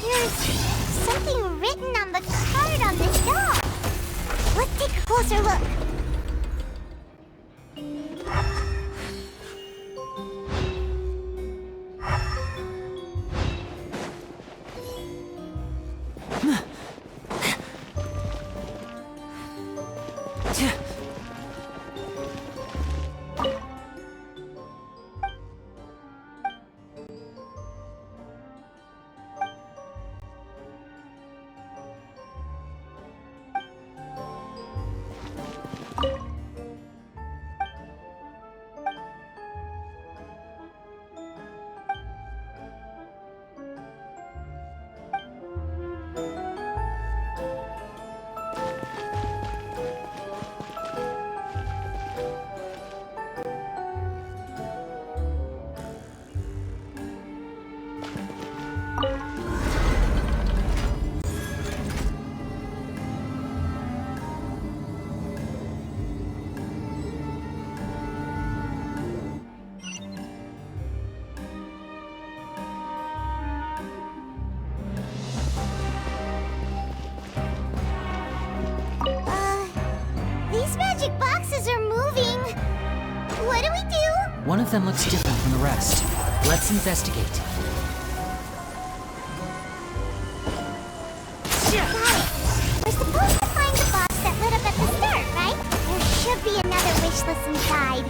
There's something written on the card on this doll. Let's take a closer look. These magic boxes are moving. What do we do? One of them looks different from the rest. Let's investigate. Got it. We're supposed to find the box that lit up at the start, right? There should be another wish list inside.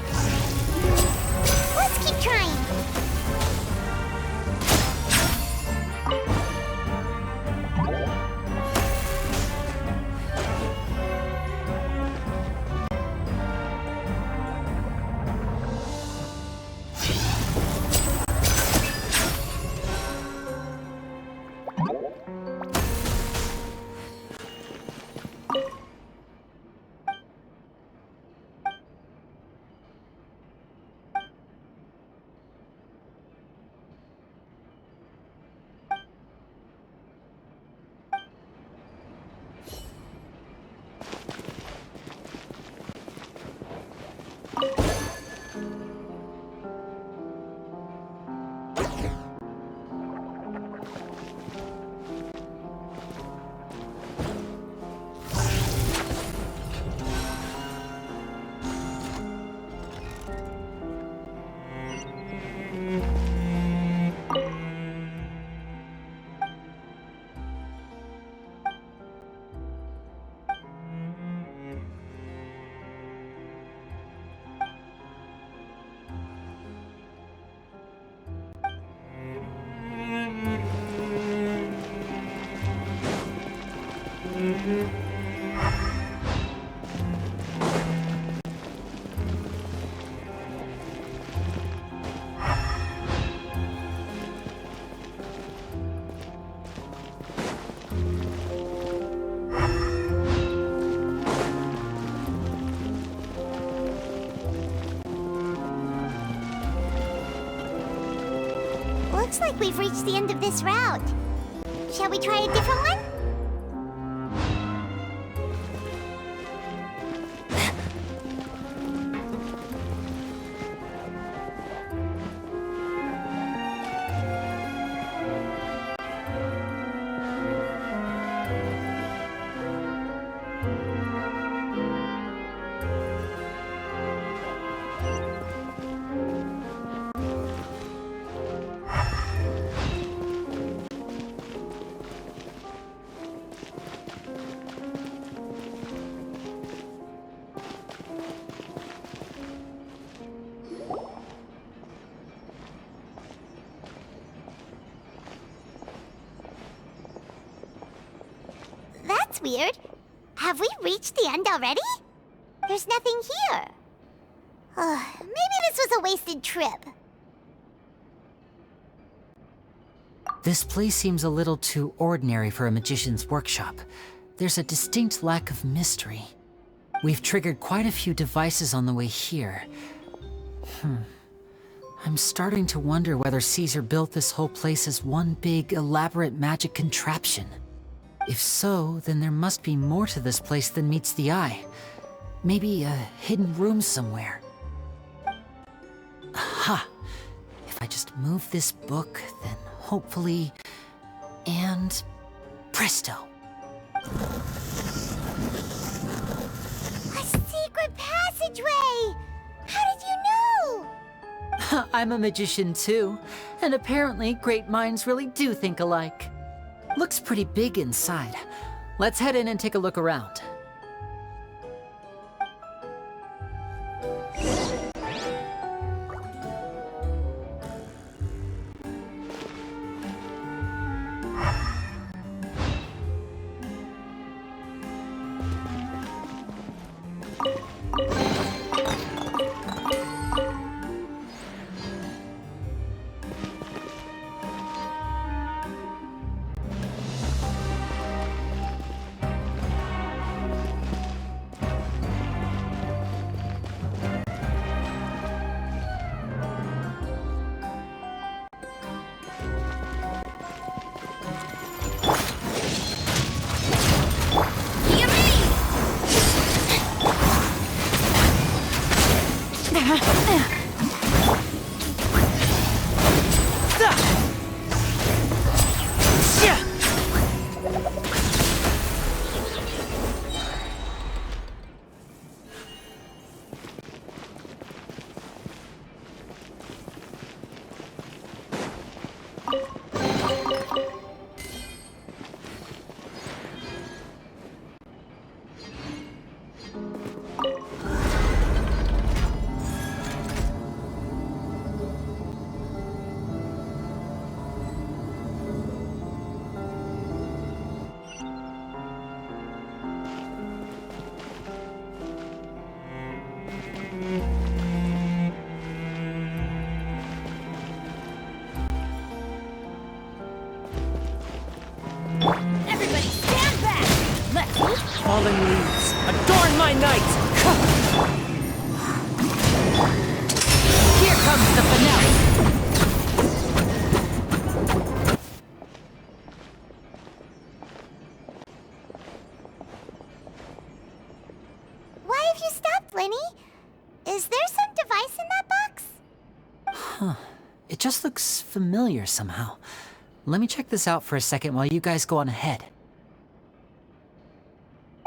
Let's keep trying. Looks like we've reached the end of this route. Shall we try a different one? That's weird. Have we reached the end already? There's nothing here. Maybe this was a wasted trip. This place seems a little too ordinary for a magician's workshop. There's a distinct lack of mystery. We've triggered quite a few devices on the way here. I'm starting to wonder whether Caesar built this whole place as one big, elaborate magic contraption. If so, then there must be more to this place than meets the eye. Maybe a hidden room somewhere. Aha! If I just move this book, then hopefully... and... presto! A secret passageway! How did you know? I'm a magician too, and apparently great minds really do think alike. Looks pretty big inside. Let's head in and take a look around. Fallen leaves, adorn my night! Here comes the finale! Why have you stopped, Lyney? Is there some device in that box? Huh. It just looks familiar somehow. Let me check this out for a second while you guys go on ahead.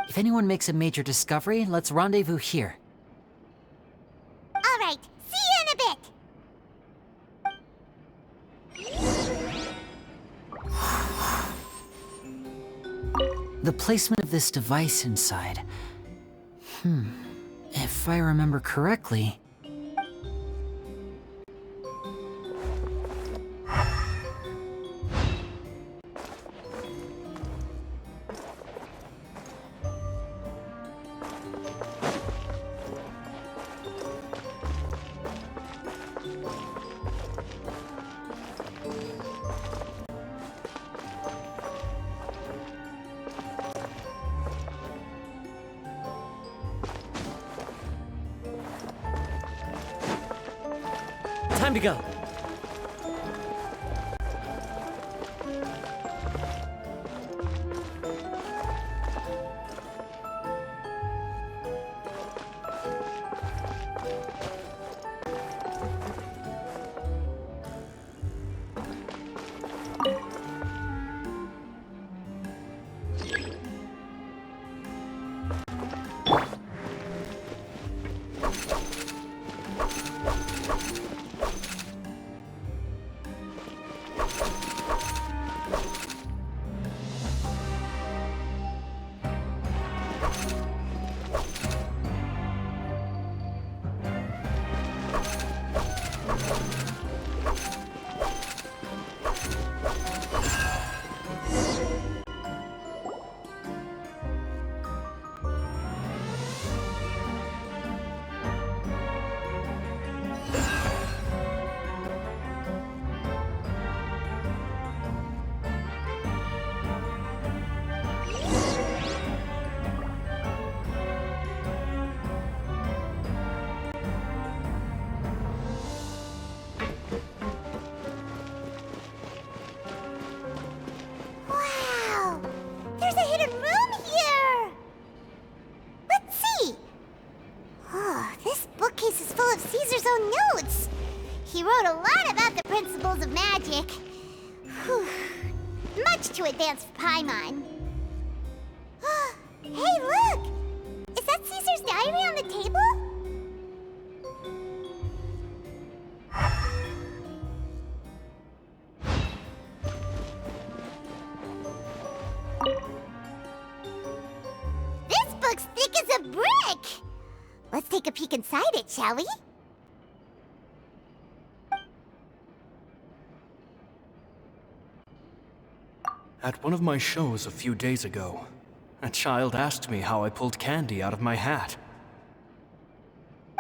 If anyone makes a major discovery, let's rendezvous here. All right, see you in a bit. The placement of this device inside. If I remember correctly... Time to go. Wow! There's a hidden room here! Let's see! Oh, this bookcase is full of Caesar's own notes! He wrote a lot about the principles of magic. Whew. Much too advanced for Paimon. Hey, look! Is that Caesar's diary on the table? This book's thick as a brick! Let's take a peek inside it, shall we? At one of my shows a few days ago, a child asked me how I pulled candy out of my hat.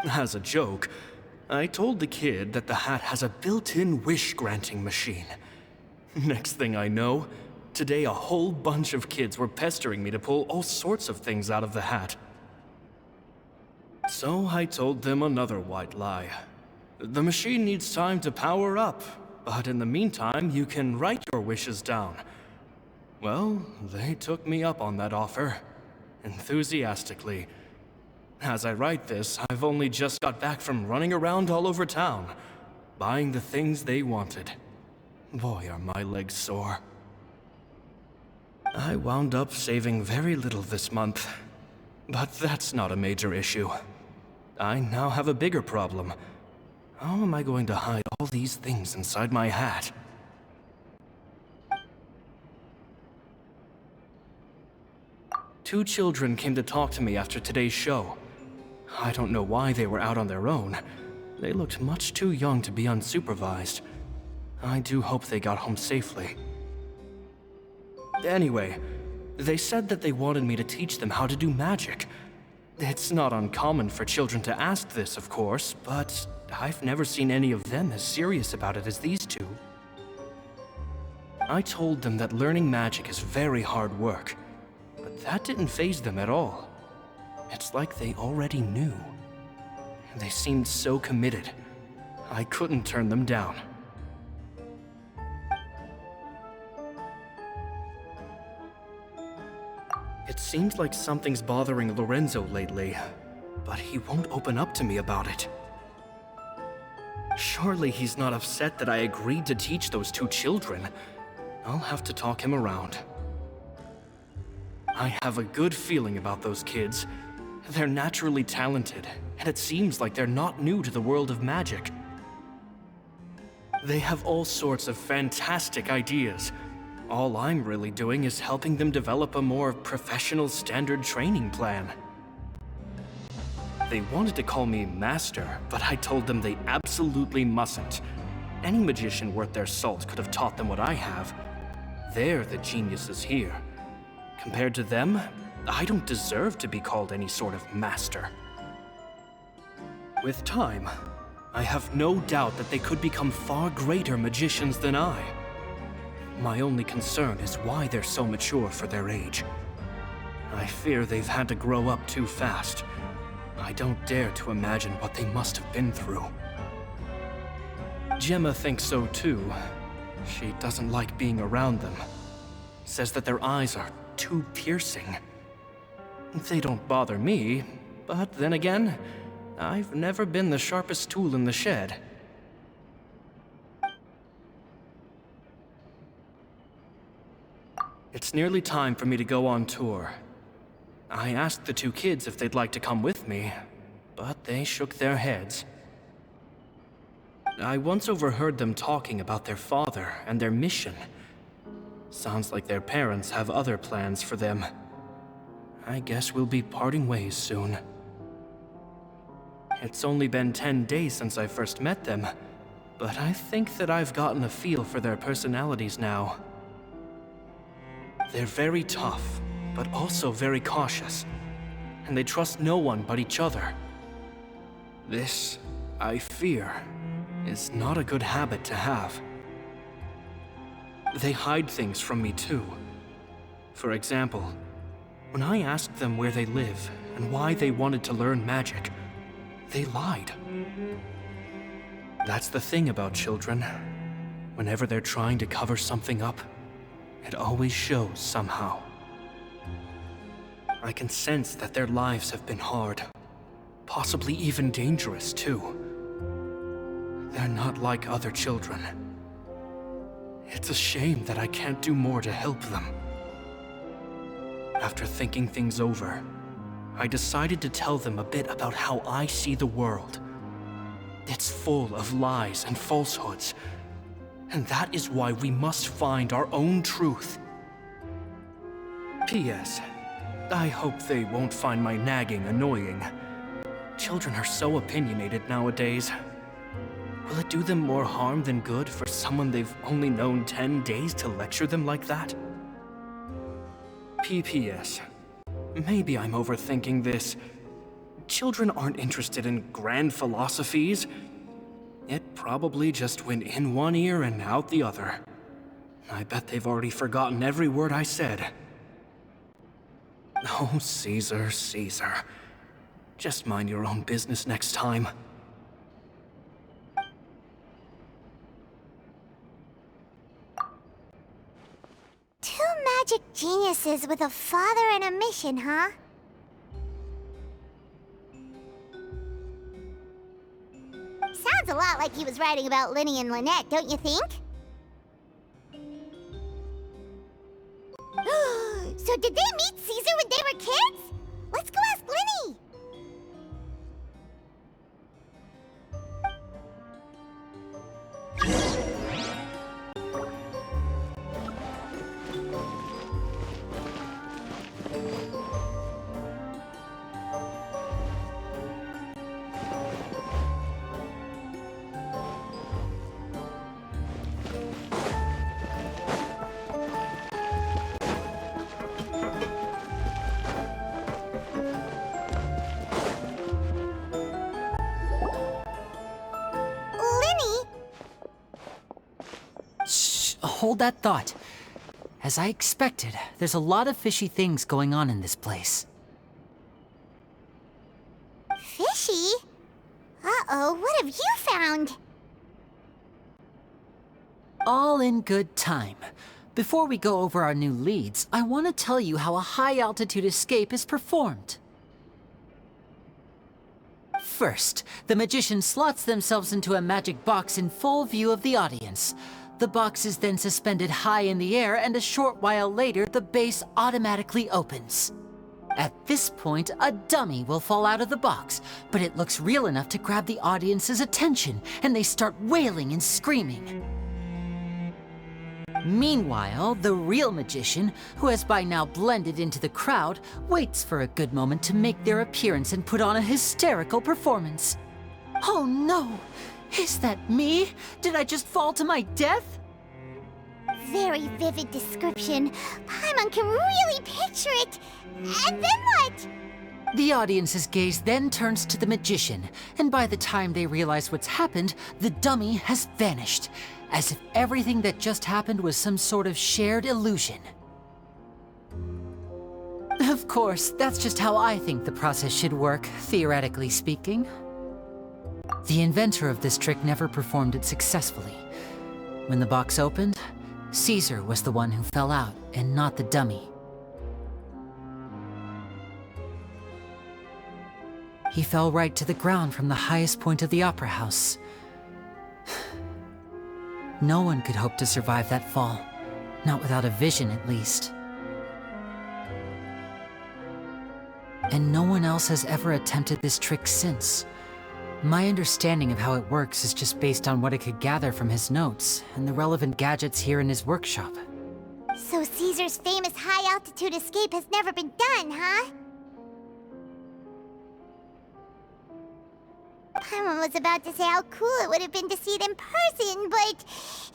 As a joke, I told the kid that the hat has a built-in wish-granting machine. Next thing I know, today a whole bunch of kids were pestering me to pull all sorts of things out of the hat. So I told them another white lie. The machine needs time to power up, but in the meantime, you can write your wishes down. Well, they took me up on that offer, enthusiastically. As I write this, I've only just got back from running around all over town, buying the things they wanted. Boy, are my legs sore. I wound up saving very little this month, but that's not a major issue. I now have a bigger problem. How am I going to hide all these things inside my hat? Two children came to talk to me after today's show. I don't know why they were out on their own. They looked much too young to be unsupervised. I do hope they got home safely. Anyway, they said that they wanted me to teach them how to do magic. It's not uncommon for children to ask this, of course, but I've never seen any of them as serious about it as these two. I told them that learning magic is very hard work, but that didn't faze them at all. It's like they already knew. They seemed so committed. I couldn't turn them down. It seems like something's bothering Lorenzo lately, but he won't open up to me about it. Surely he's not upset that I agreed to teach those two children. I'll have to talk him around. I have a good feeling about those kids. They're naturally talented, and it seems like they're not new to the world of magic. They have all sorts of fantastic ideas. All I'm really doing is helping them develop a more professional standard training plan. They wanted to call me Master, but I told them they absolutely mustn't. Any magician worth their salt could have taught them what I have. They're the geniuses here. Compared to them, I don't deserve to be called any sort of master. With time, I have no doubt that they could become far greater magicians than I. My only concern is why they're so mature for their age. I fear they've had to grow up too fast. I don't dare to imagine what they must have been through. Gemma thinks so too. She doesn't like being around them. Says that their eyes are too piercing. They don't bother me, but then again, I've never been the sharpest tool in the shed. It's nearly time for me to go on tour. I asked the two kids if they'd like to come with me, but they shook their heads. I once overheard them talking about their father and their mission. Sounds like their parents have other plans for them. I guess we'll be parting ways soon. It's only been 10 days since I first met them, but I think that I've gotten a feel for their personalities now. They're very tough, but also very cautious, and they trust no one but each other. This, I fear, is not a good habit to have. They hide things from me too. For example, when I asked them where they live and why they wanted to learn magic, they lied. That's the thing about children. Whenever they're trying to cover something up, it always shows somehow. I can sense that their lives have been hard, possibly even dangerous too. They're not like other children. It's a shame that I can't do more to help them. After thinking things over, I decided to tell them a bit about how I see the world. It's full of lies and falsehoods, and that is why we must find our own truth. P.S. I hope they won't find my nagging annoying. Children are so opinionated nowadays. Will it do them more harm than good for someone they've only known 10 days to lecture them like that? P.P.S. Maybe I'm overthinking this. Children aren't interested in grand philosophies. It probably just went in one ear and out the other. I bet they've already forgotten every word I said. Oh, Caesar, Caesar. Just mind your own business next time. Two magic geniuses with a father and a mission, huh? Sounds a lot like he was writing about Lyney and Lynette, don't you think? So did they meet Caesar when they were kids? Let's go ask Lyney! Hold that thought. As I expected, there's a lot of fishy things going on in this place. Fishy? Uh-oh, what have you found? All in good time. Before we go over our new leads, I want to tell you how a high-altitude escape is performed. First, the magician slots themselves into a magic box in full view of the audience. The box is then suspended high in the air, and a short while later, the base automatically opens. At this point, a dummy will fall out of the box, but it looks real enough to grab the audience's attention, and they start wailing and screaming. Meanwhile, the real magician, who has by now blended into the crowd, waits for a good moment to make their appearance and put on a hysterical performance. Oh no! Is that me? Did I just fall to my death? Very vivid description. Paimon can really picture it. And then what? The audience's gaze then turns to the magician, and by the time they realize what's happened, the dummy has vanished, as if everything that just happened was some sort of shared illusion. Of course, that's just how I think the process should work, theoretically speaking. The inventor of this trick never performed it successfully. When the box opened, Caesar was the one who fell out, and not the dummy. He fell right to the ground from the highest point of the opera house. No one could hope to survive that fall, not without a vision at least. And no one else has ever attempted this trick since. My understanding of how it works is just based on what I could gather from his notes and the relevant gadgets here in his workshop. So Caesar's famous high-altitude escape has never been done, huh? Paimon was about to say how cool it would have been to see it in person, but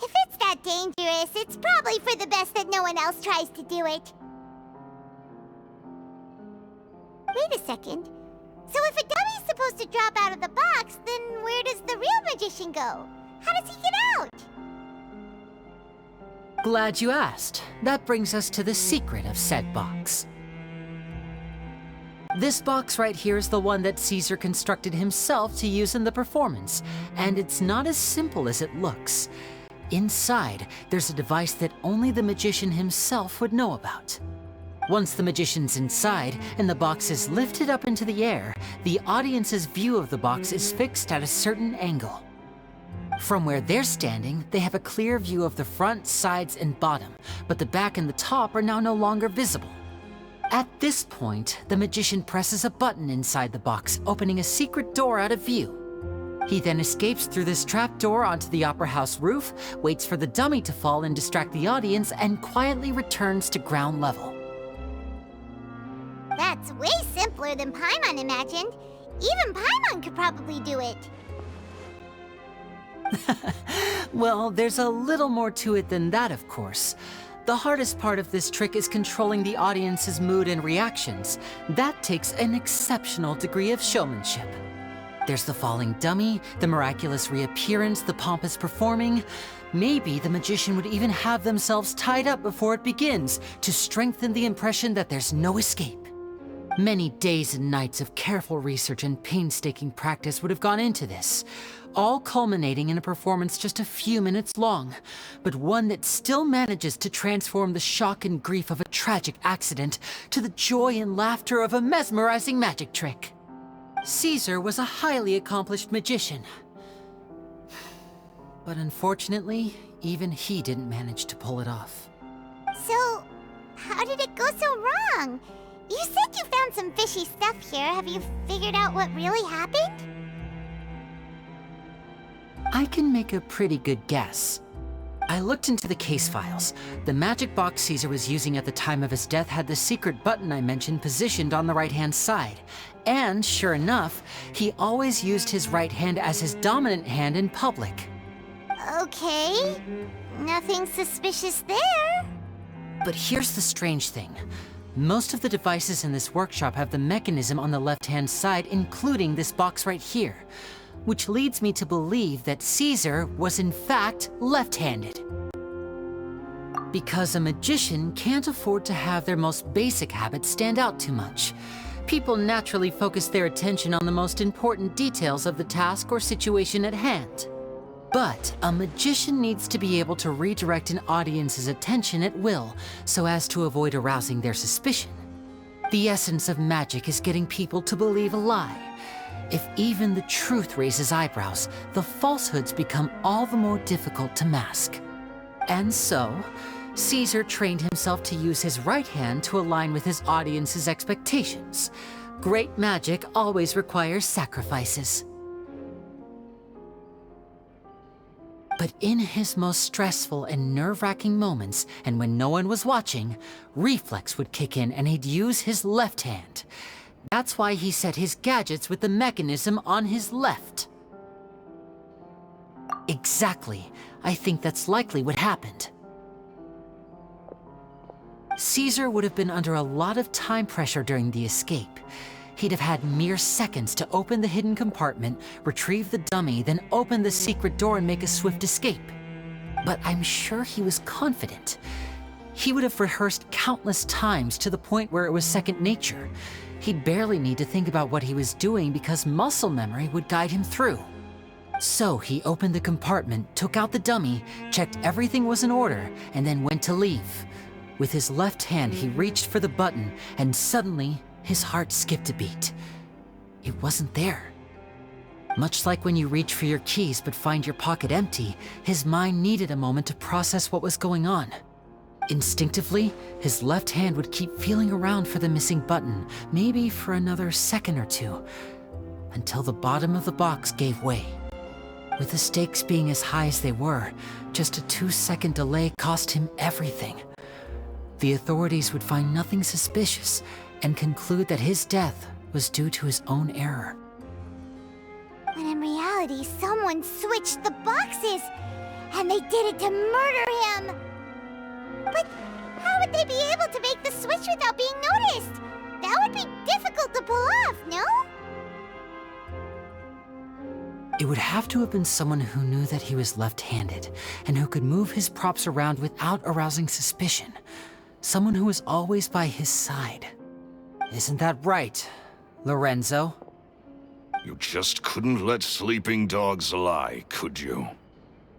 if it's that dangerous, it's probably for the best that no one else tries to do it. Wait a second. So if a dummy's supposed to drop out of the box, then where does the real magician go? How does he get out? Glad you asked. That brings us to the secret of said box. This box right here is the one that Caesar constructed himself to use in the performance, and it's not as simple as it looks. Inside, there's a device that only the magician himself would know about. Once the magician's inside and the box is lifted up into the air, the audience's view of the box is fixed at a certain angle. From where they're standing, they have a clear view of the front, sides, and bottom, but the back and the top are now no longer visible. At this point, the magician presses a button inside the box, opening a secret door out of view. He then escapes through this trapdoor onto the opera house roof, waits for the dummy to fall and distract the audience, and quietly returns to ground level. That's way simpler than Paimon imagined. Even Paimon could probably do it. Well, there's a little more to it than that, of course. The hardest part of this trick is controlling the audience's mood and reactions. That takes an exceptional degree of showmanship. There's the falling dummy, the miraculous reappearance, the pompous performing. Maybe the magician would even have themselves tied up before it begins to strengthen the impression that there's no escape. Many days and nights of careful research and painstaking practice would have gone into this, all culminating in a performance just a few minutes long, but one that still manages to transform the shock and grief of a tragic accident to the joy and laughter of a mesmerizing magic trick. Caesar was a highly accomplished magician, but unfortunately, even he didn't manage to pull it off. So, how did it go so wrong? You said you found some fishy stuff here. Have you figured out what really happened? I can make a pretty good guess. I looked into the case files. The magic box Caesar was using at the time of his death had the secret button I mentioned positioned on the right-hand side. And sure enough, he always used his right hand as his dominant hand in public. Okay, nothing suspicious there. But here's the strange thing. Most of the devices in this workshop have the mechanism on the left-hand side, including this box right here, which leads me to believe that Caesar was in fact left-handed. Because a magician can't afford to have their most basic habits stand out too much. People naturally focus their attention on the most important details of the task or situation at hand. But a magician needs to be able to redirect an audience's attention at will, so as to avoid arousing their suspicion. The essence of magic is getting people to believe a lie. If even the truth raises eyebrows, the falsehoods become all the more difficult to mask. And so, Caesar trained himself to use his right hand to align with his audience's expectations. Great magic always requires sacrifices. But in his most stressful and nerve-wracking moments, and when no one was watching, reflex would kick in and he'd use his left hand. That's why he set his gadgets with the mechanism on his left. Exactly. I think that's likely what happened. Caesar would have been under a lot of time pressure during the escape. He'd have had mere seconds to open the hidden compartment, retrieve the dummy, then open the secret door and make a swift escape. But I'm sure he was confident. He would have rehearsed countless times to the point where it was second nature. He'd barely need to think about what he was doing because muscle memory would guide him through. So he opened the compartment, took out the dummy, checked everything was in order, and then went to leave. With his left hand, he reached for the button, and suddenly, his heart skipped a beat. It wasn't there. Much like when you reach for your keys but find your pocket empty, his mind needed a moment to process what was going on. Instinctively, his left hand would keep feeling around for the missing button, maybe for another second or two, until the bottom of the box gave way. With the stakes being as high as they were, just a 2-second delay cost him everything. The authorities would find nothing suspicious and conclude that his death was due to his own error. When in reality, someone switched the boxes, and they did it to murder him. But how would they be able to make the switch without being noticed? That would be difficult to pull off, no? It would have to have been someone who knew that he was left-handed, and who could move his props around without arousing suspicion. Someone who was always by his side. Isn't that right, Lorenzo? You just couldn't let sleeping dogs lie, could you?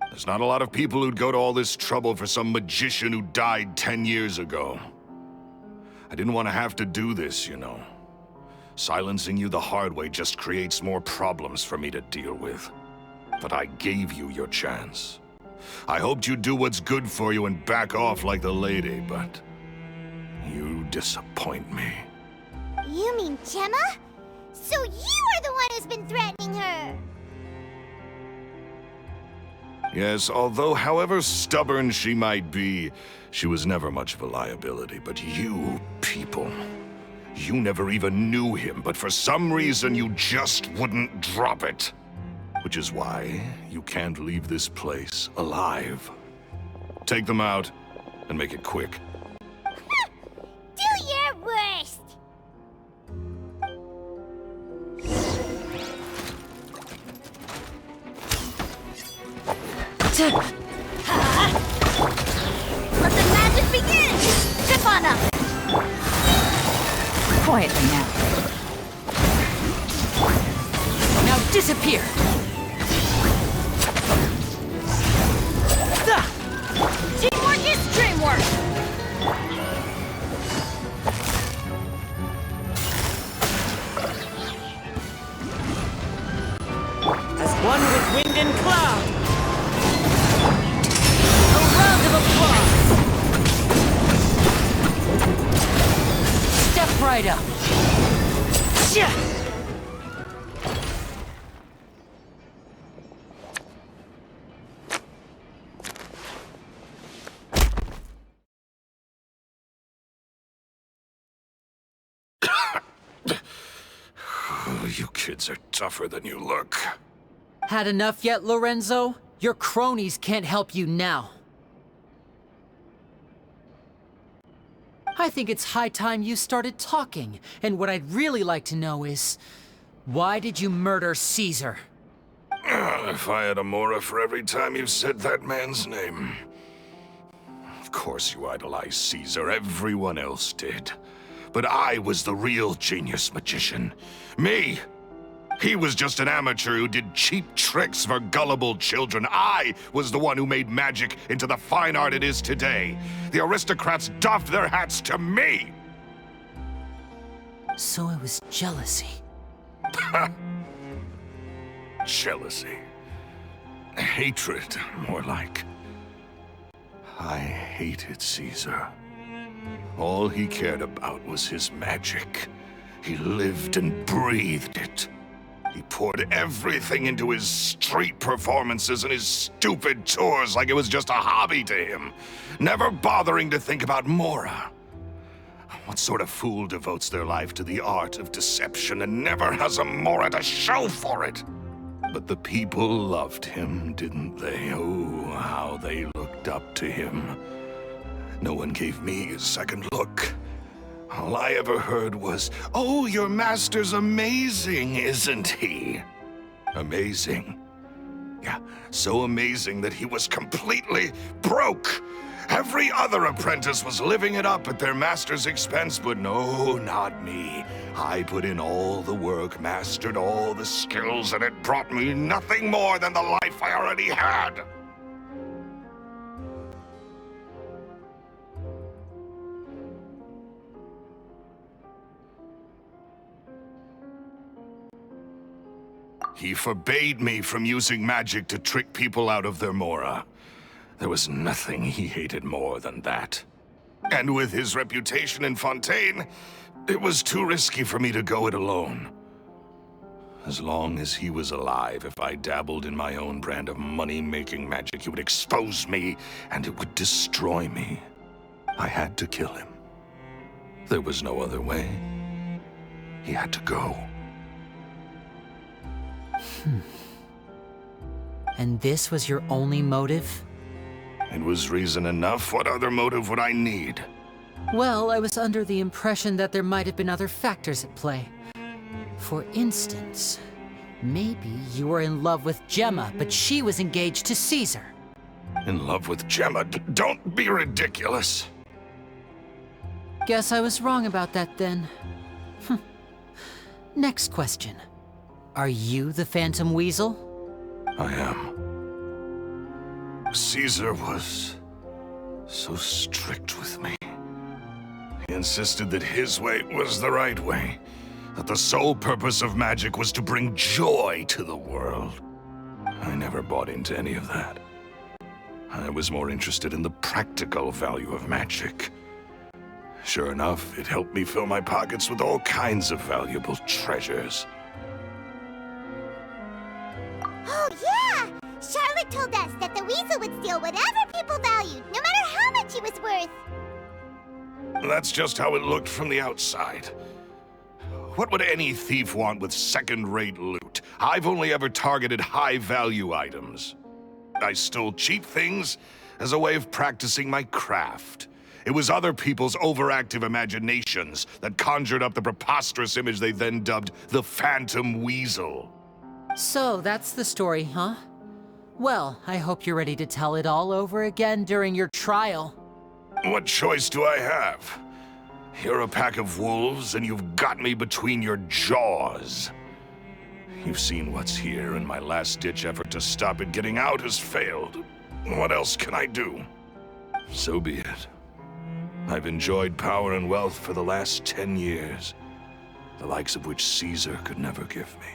There's not a lot of people who'd go to all this trouble for some magician who died 10 years ago. I didn't want to have to do this, you know. Silencing you the hard way just creates more problems for me to deal with. But I gave you your chance. I hoped you'd do what's good for you and back off like the lady, but you disappoint me. You mean Gemma? So you are the one who's been threatening her! Yes, although however stubborn she might be, she was never much of a liability. But you people, you never even knew him, but for some reason you just wouldn't drop it. Which is why you can't leave this place alive. Take them out, and make it quick. Do your worst! Let the magic begin! Step on up! Quietly now. Now disappear! Teamwork is dreamwork! As one with wind and cloud! A round of applause! Step right up! You kids are tougher than you look. Had enough yet, Lorenzo? Your cronies can't help you now. I think it's high time you started talking, and what I'd really like to know is, why did you murder Caesar? If I had a mora for every time you said that man's name. Of course you idolized Caesar, everyone else did. But I was the real genius magician. Me! He was just an amateur who did cheap tricks for gullible children. I was the one who made magic into the fine art it is today. The aristocrats doffed their hats to me! So it was jealousy. Jealousy. Hatred, more like. I hated Caesar. All he cared about was his magic. He lived and breathed it. He poured everything into his street performances and his stupid tours like it was just a hobby to him, never bothering to think about Mora. What sort of fool devotes their life to the art of deception and never has a Mora to show for it? But the people loved him, didn't they? Oh, how they looked up to him. No one gave me a second look. All I ever heard was, "Oh, your master's amazing, isn't he?" Amazing. Yeah, so amazing that he was completely broke. Every other apprentice was living it up at their master's expense, but no, not me. I put in all the work, mastered all the skills, and it brought me nothing more than the life I already had. He forbade me from using magic to trick people out of their Mora. There was nothing he hated more than that. And with his reputation in Fontaine, it was too risky for me to go it alone. As long as he was alive, if I dabbled in my own brand of money-making magic, he would expose me and it would destroy me. I had to kill him. There was no other way. He had to go. And this was your only motive? It was reason enough. What other motive would I need? Well, I was under the impression that there might have been other factors at play. For instance, maybe you were in love with Gemma, but she was engaged to Caesar. In love with Gemma? Don't be ridiculous. Guess I was wrong about that then. Next question. Are you the Phantom Weasel? I am. Caesar was so strict with me. He insisted that his way was the right way, that the sole purpose of magic was to bring joy to the world. I never bought into any of that. I was more interested in the practical value of magic. Sure enough, it helped me fill my pockets with all kinds of valuable treasures. Oh, yeah! Charlotte told us that the weasel would steal whatever people valued, no matter how much it was worth. That's just how it looked from the outside. What would any thief want with second-rate loot? I've only ever targeted high-value items. I stole cheap things as a way of practicing my craft. It was other people's overactive imaginations that conjured up the preposterous image they then dubbed the Phantom Weasel. So, that's the story, huh? Well, I hope you're ready to tell it all over again during your trial. What choice do I have? You're a pack of wolves, and you've got me between your jaws. You've seen what's here, and my last-ditch effort to stop it getting out has failed. What else can I do? So be it. I've enjoyed power and wealth for the last 10 years, the likes of which Caesar could never give me.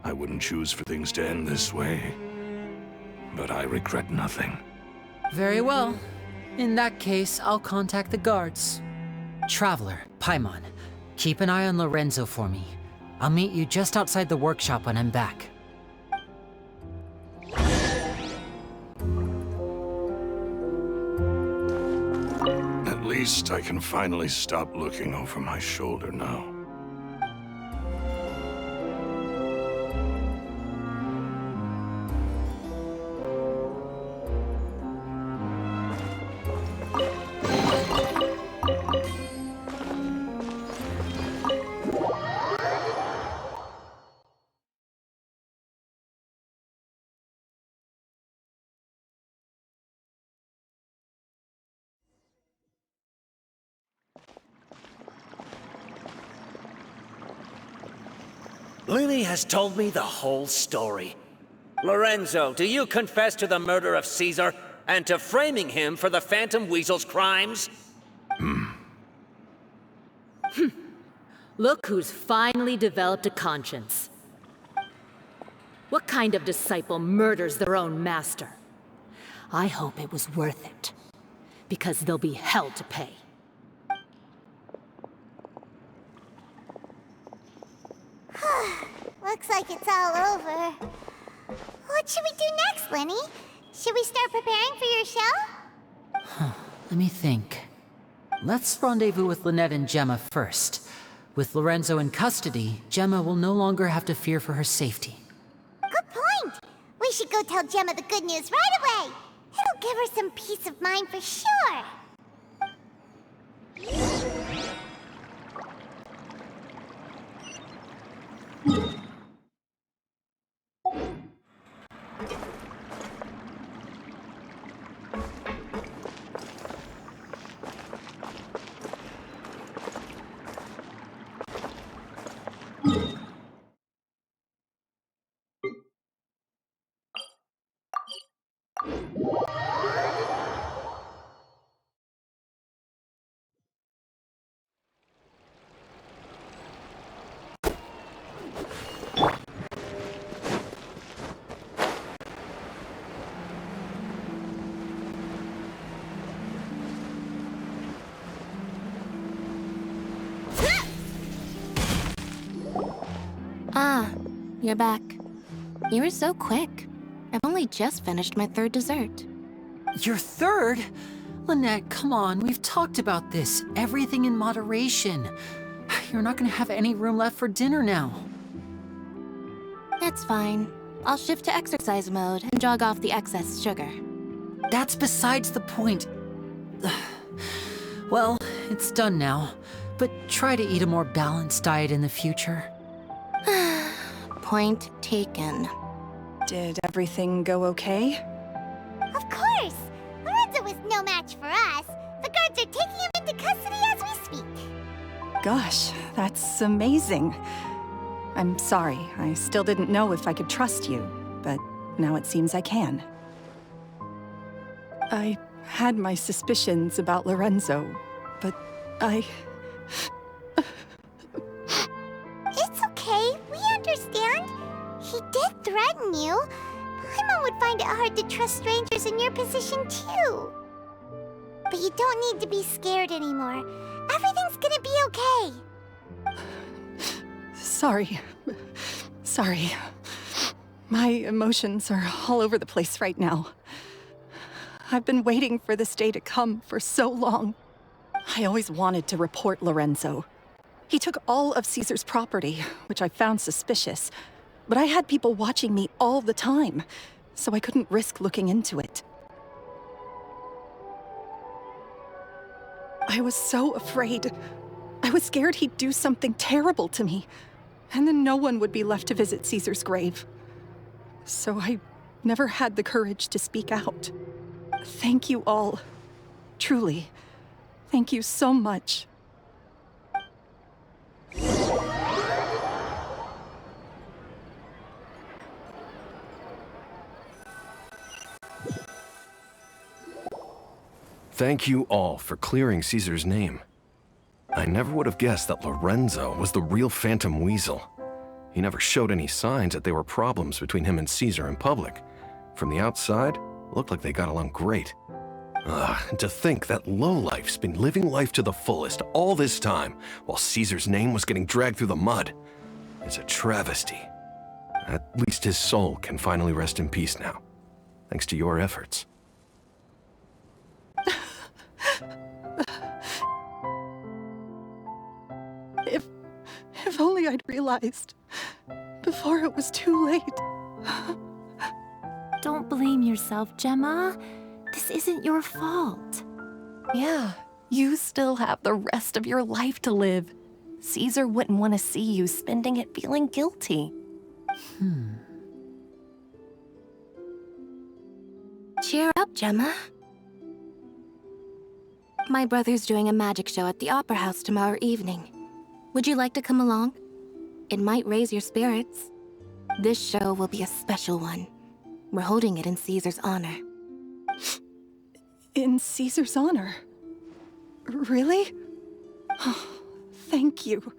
I wouldn't choose for things to end this way, but I regret nothing. Very well. In that case, I'll contact the guards. Traveler, Paimon, keep an eye on Lorenzo for me. I'll meet you just outside the workshop when I'm back. At least I can finally stop looking over my shoulder now. Lyney has told me the whole story. Lorenzo, do you confess to the murder of Caesar and to framing him for the Phantom Weasel's crimes? Look who's finally developed a conscience. What kind of disciple murders their own master? I hope it was worth it, because there'll be hell to pay. Looks like it's all over. What should we do next, Lyney? Should we start preparing for your show? Let me think. Let's rendezvous with Lynette and Gemma first. With Lorenzo in custody, Gemma will no longer have to fear for her safety. Good point! We should go tell Gemma the good news right away! It'll give her some peace of mind for sure! you're back. You were so quick. I've only just finished my third dessert. Your third? Lynette, come on, we've talked about this. Everything in moderation. You're not gonna have any room left for dinner now. That's fine. I'll shift to exercise mode and jog off the excess sugar. That's besides the point. Well, it's done now, but try to eat a more balanced diet in the future. Point taken. Did everything go okay? Of course! Lorenzo is no match for us. The guards are taking him into custody as we speak. Gosh, that's amazing. I'm sorry, I still didn't know if I could trust you, but now it seems I can. I had my suspicions about Lorenzo, but It's okay, we understand. He did threaten you. Paimon would find it hard to trust strangers in your position too. But you don't need to be scared anymore. Everything's gonna be okay. Sorry. Sorry. My emotions are all over the place right now. I've been waiting for this day to come for so long. I always wanted to report Lorenzo. He took all of Caesar's property, which I found suspicious, but I had people watching me all the time, so I couldn't risk looking into it. I was so afraid. I was scared he'd do something terrible to me, and then no one would be left to visit Caesar's grave. So I never had the courage to speak out. Thank you all. Truly. Thank you so much. Thank you all for clearing Caesar's name. I never would have guessed that Lorenzo was the real Phantom Weasel. He never showed any signs that there were problems between him and Caesar in public. From the outside, it looked like they got along great. And to think that lowlife's been living life to the fullest all this time, while Caesar's name was getting dragged through the mud. It's a travesty. At least his soul can finally rest in peace now, thanks to your efforts. If only I'd realized before it was too late. Don't blame yourself, Gemma. This isn't your fault. Yeah, you still have the rest of your life to live. Caesar wouldn't want to see you spending it feeling guilty. Cheer up, Gemma. My brother's doing a magic show at the Opera House tomorrow evening. Would you like to come along? It might raise your spirits. This show will be a special one. We're holding it in Caesar's honor. In Caesar's honor? Really? Oh, thank you.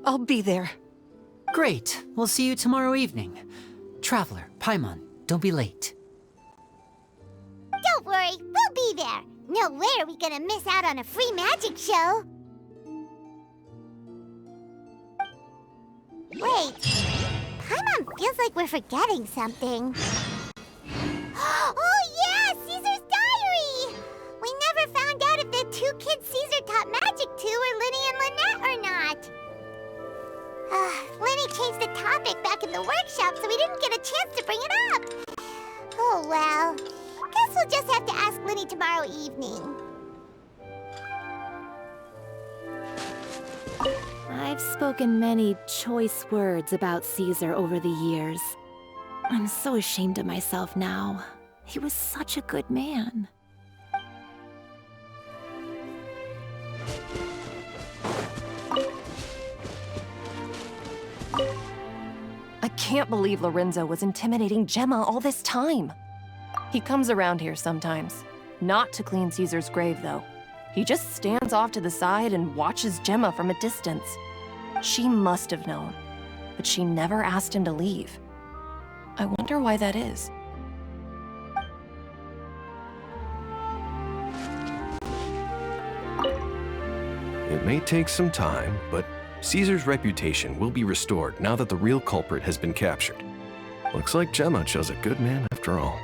I'll be there. Great. We'll see you tomorrow evening. Traveler, Paimon, don't be late. Don't worry, we'll be there. No way are we gonna miss out on a free magic show. Wait, Paimon feels like we're forgetting something. Oh yeah, Caesar's diary! We never found out if the two kids Caesar taught magic to were Lyney and Lynette or not. Lyney changed the topic back in the workshop, so we didn't get a chance to bring it up. Oh well, guess we'll just have to ask Lyney tomorrow evening. I've spoken many choice words about Caesar over the years. I'm so ashamed of myself now. He was such a good man. I can't believe Lorenzo was intimidating Gemma all this time. He comes around here sometimes. Not to clean Caesar's grave, though. He just stands off to the side and watches Gemma from a distance. She must have known, but she never asked him to leave. I wonder why that is. It may take some time, but Caesar's reputation will be restored now that the real culprit has been captured. Looks like Gemma chose a good man after all.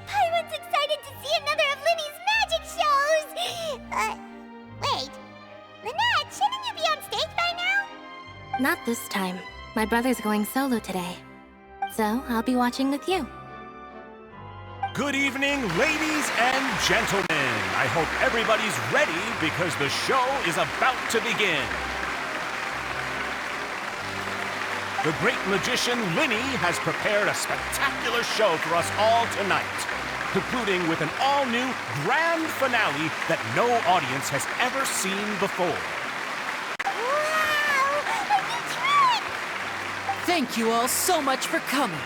Paimon's excited to see another of Lyney's magic shows! Wait. Lynette, shouldn't you be on stage by now? Not this time. My brother's going solo today. So, I'll be watching with you. Good evening, ladies and gentlemen. I hope everybody's ready because the show is about to begin. The great magician Lyney has prepared a spectacular show for us all tonight, concluding with an all-new grand finale that no audience has ever seen before. Wow! Are you thrilled? Thank you all so much for coming.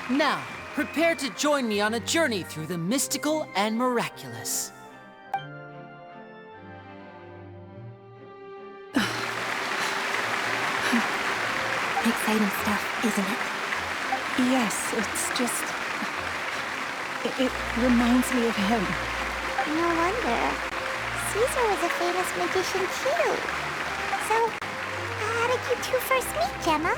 Now, prepare to join me on a journey through the mystical and miraculous. Exciting stuff, isn't it? Yes, it's just... It reminds me of him. No wonder. Caesar was a famous magician too. So, how did you two first meet, Gemma?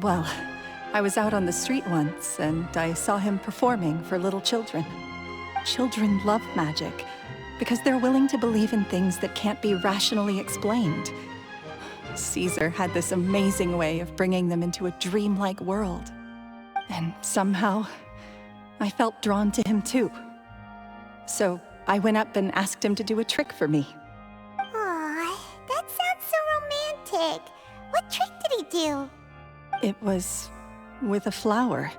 Well, I was out on the street once, and I saw him performing for little children. Children love magic, because they're willing to believe in things that can't be rationally explained. Caesar had this amazing way of bringing them into a dreamlike world. And somehow, I felt drawn to him too. So I went up and asked him to do a trick for me. Aw, that sounds so romantic. What trick did he do? It was with a flower.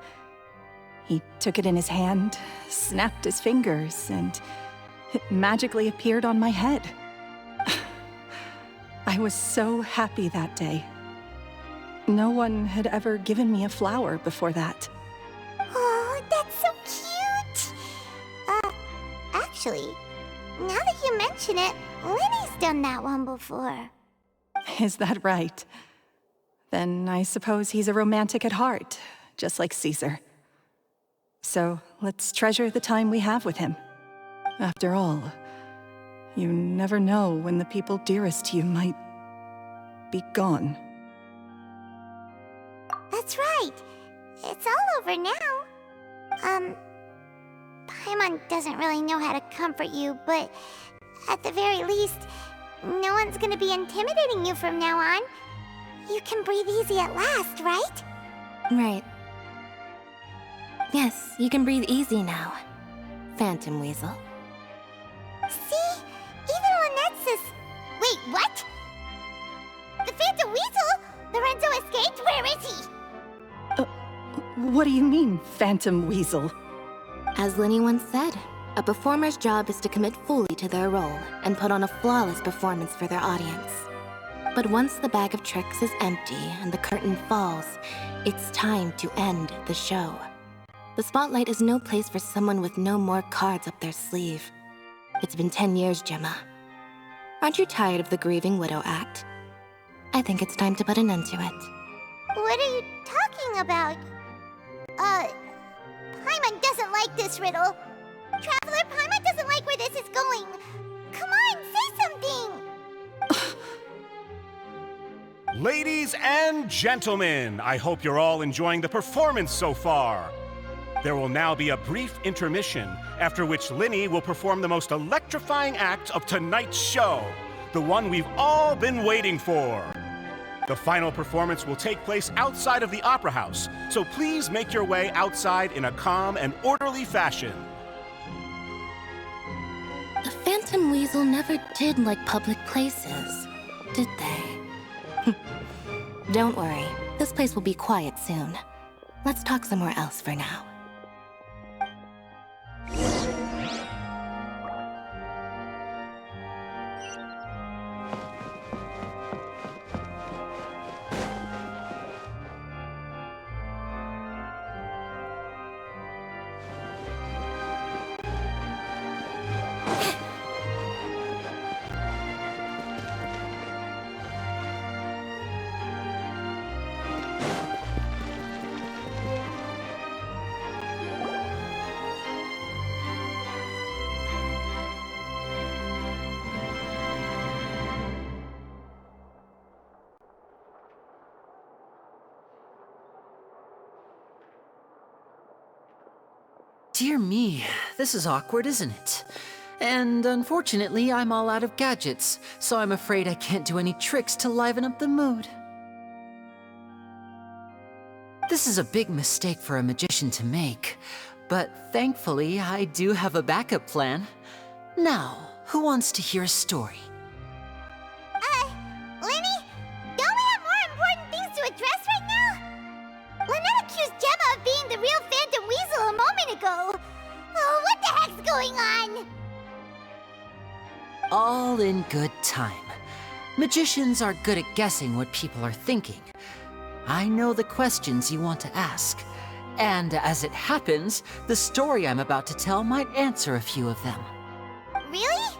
He took it in his hand, snapped his fingers, and it magically appeared on my head. I was so happy that day. No one had ever given me a flower before that. Oh, that's so cute! Actually, now that you mention it, Lyney's done that one before. Is that right? Then I suppose he's a romantic at heart, just like Caesar. So let's treasure the time we have with him. After all, you never know when the people dearest to you might be gone. That's right. It's all over now. Paimon doesn't really know how to comfort you, but at the very least, no one's gonna be intimidating you from now on. You can breathe easy at last, right? Right. Yes, you can breathe easy now, Phantom Weasel. See? Even Lynette's... Wait, what? The Phantom Weasel? Lorenzo escaped? Where is he? What do you mean, Phantom Weasel? As Lyney once said, a performer's job is to commit fully to their role and put on a flawless performance for their audience. But once the bag of tricks is empty and the curtain falls, it's time to end the show. The spotlight is no place for someone with no more cards up their sleeve. It's been 10 years, Gemma. Aren't you tired of the grieving widow act? I think it's time to put an end to it. What are you talking about? Paimon doesn't like this riddle. Traveler, Paimon doesn't like where this is going. Come on, say something! Ladies and gentlemen, I hope you're all enjoying the performance so far. There will now be a brief intermission, after which Lyney will perform the most electrifying act of tonight's show, the one we've all been waiting for. The final performance will take place outside of the Opera House, so please make your way outside in a calm and orderly fashion. The Phantom Weasel never did like public places, did they? Don't worry, this place will be quiet soon. Let's talk somewhere else for now. Dear me, this is awkward, isn't it? And unfortunately, I'm all out of gadgets, so I'm afraid I can't do any tricks to liven up the mood. This is a big mistake for a magician to make, but thankfully, I do have a backup plan. Now, who wants to hear a story? Lyney? Don't we have more important things to address right now? Lynette accused Gemma of being the real Phantom Weasel a moment ago. Oh, what the heck's going on? All in good time. Magicians are good at guessing what people are thinking. I know the questions you want to ask. And as it happens, the story I'm about to tell might answer a few of them. Really?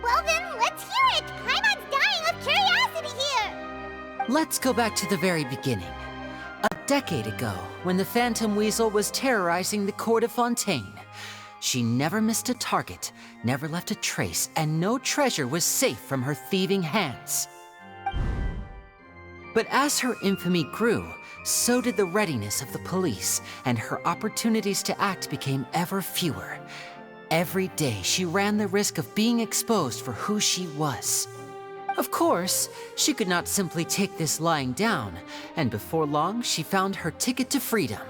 Well then, let's hear it! Paimon's dying of curiosity here! Let's go back to the very beginning. A decade ago, when the Phantom Weasel was terrorizing the court of Fontaine. She never missed a target, never left a trace, and no treasure was safe from her thieving hands. But as her infamy grew, so did the readiness of the police, and her opportunities to act became ever fewer. Every day, she ran the risk of being exposed for who she was. Of course, she could not simply take this lying down, and before long, she found her ticket to freedom.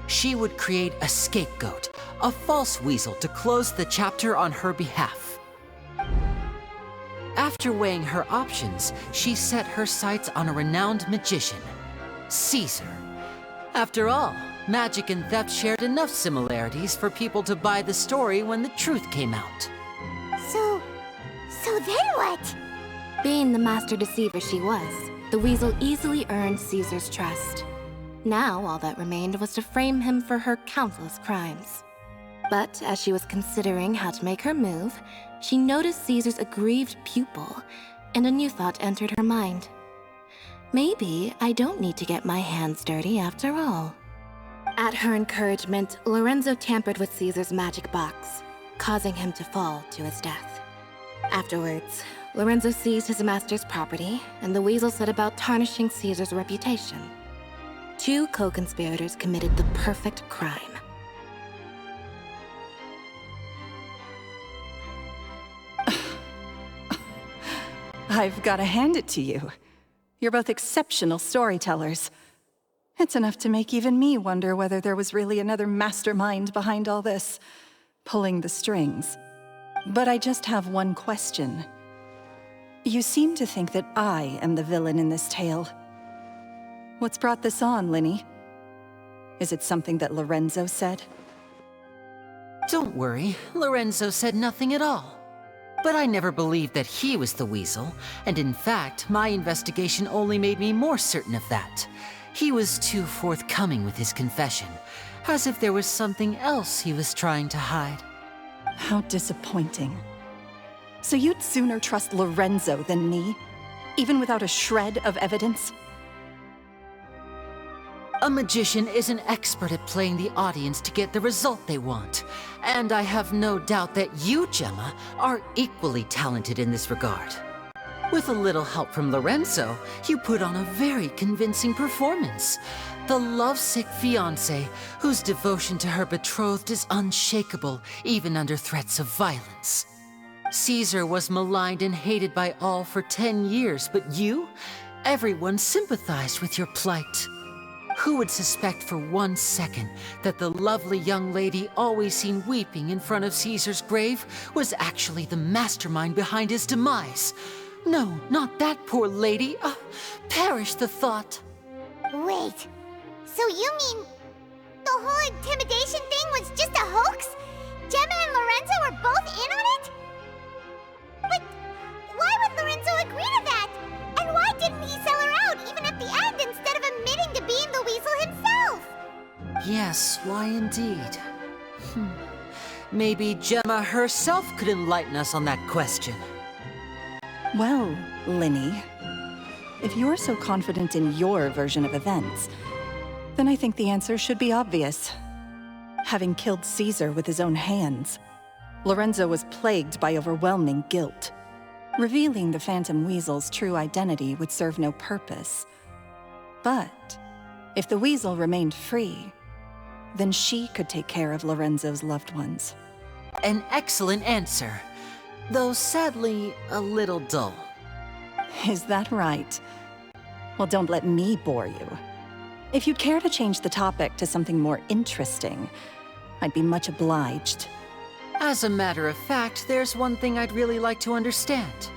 She would create a scapegoat, a false weasel to close the chapter on her behalf. After weighing her options, she set her sights on a renowned magician, Caesar. After all, magic and theft shared enough similarities for people to buy the story when the truth came out. So then what? Being the master deceiver she was, the weasel easily earned Caesar's trust. Now, all that remained was to frame him for her countless crimes. But as she was considering how to make her move, she noticed Caesar's aggrieved pupil, and a new thought entered her mind. Maybe I don't need to get my hands dirty after all. At her encouragement, Lorenzo tampered with Caesar's magic box, causing him to fall to his death. Afterwards, Lorenzo seized his master's property, and the Weasel set about tarnishing Caesar's reputation. 2 co-conspirators committed the perfect crime. I've got to hand it to you. You're both exceptional storytellers. It's enough to make even me wonder whether there was really another mastermind behind all this, pulling the strings. But I just have one question. You seem to think that I am the villain in this tale. What's brought this on, Lyney? Is it something that Lorenzo said? Don't worry, Lorenzo said nothing at all. But I never believed that he was the Weasel, and in fact, my investigation only made me more certain of that. He was too forthcoming with his confession, as if there was something else he was trying to hide. How disappointing. So you'd sooner trust Lorenzo than me, even without a shred of evidence? A magician is an expert at playing the audience to get the result they want. And I have no doubt that you, Gemma, are equally talented in this regard. With a little help from Lorenzo, you put on a very convincing performance. The lovesick fiancé, whose devotion to her betrothed is unshakable, even under threats of violence. Caesar was maligned and hated by all for 10 years, but you? Everyone sympathized with your plight. Who would suspect for 1 second that the lovely young lady always seen weeping in front of Caesar's grave was actually the mastermind behind his demise? No, not that poor lady. Perish the thought. Wait, so you mean the whole intimidation thing was just a hoax? Gemma and Lorenzo were both in on it? But why would Lorenzo agree to that? And why didn't he sell her out even at the end instead of admitting to being the Weasel himself? Yes, why indeed? Maybe Gemma herself could enlighten us on that question. Well, Lyney, if you're so confident in your version of events, then I think the answer should be obvious. Having killed Caesar with his own hands, Lorenzo was plagued by overwhelming guilt. Revealing the Phantom Weasel's true identity would serve no purpose. But if the Weasel remained free, then she could take care of Lorenzo's loved ones. An excellent answer, though sadly a little dull. Is that right? Well, don't let me bore you. If you'd care to change the topic to something more interesting, I'd be much obliged. As a matter of fact, there's one thing I'd really like to understand.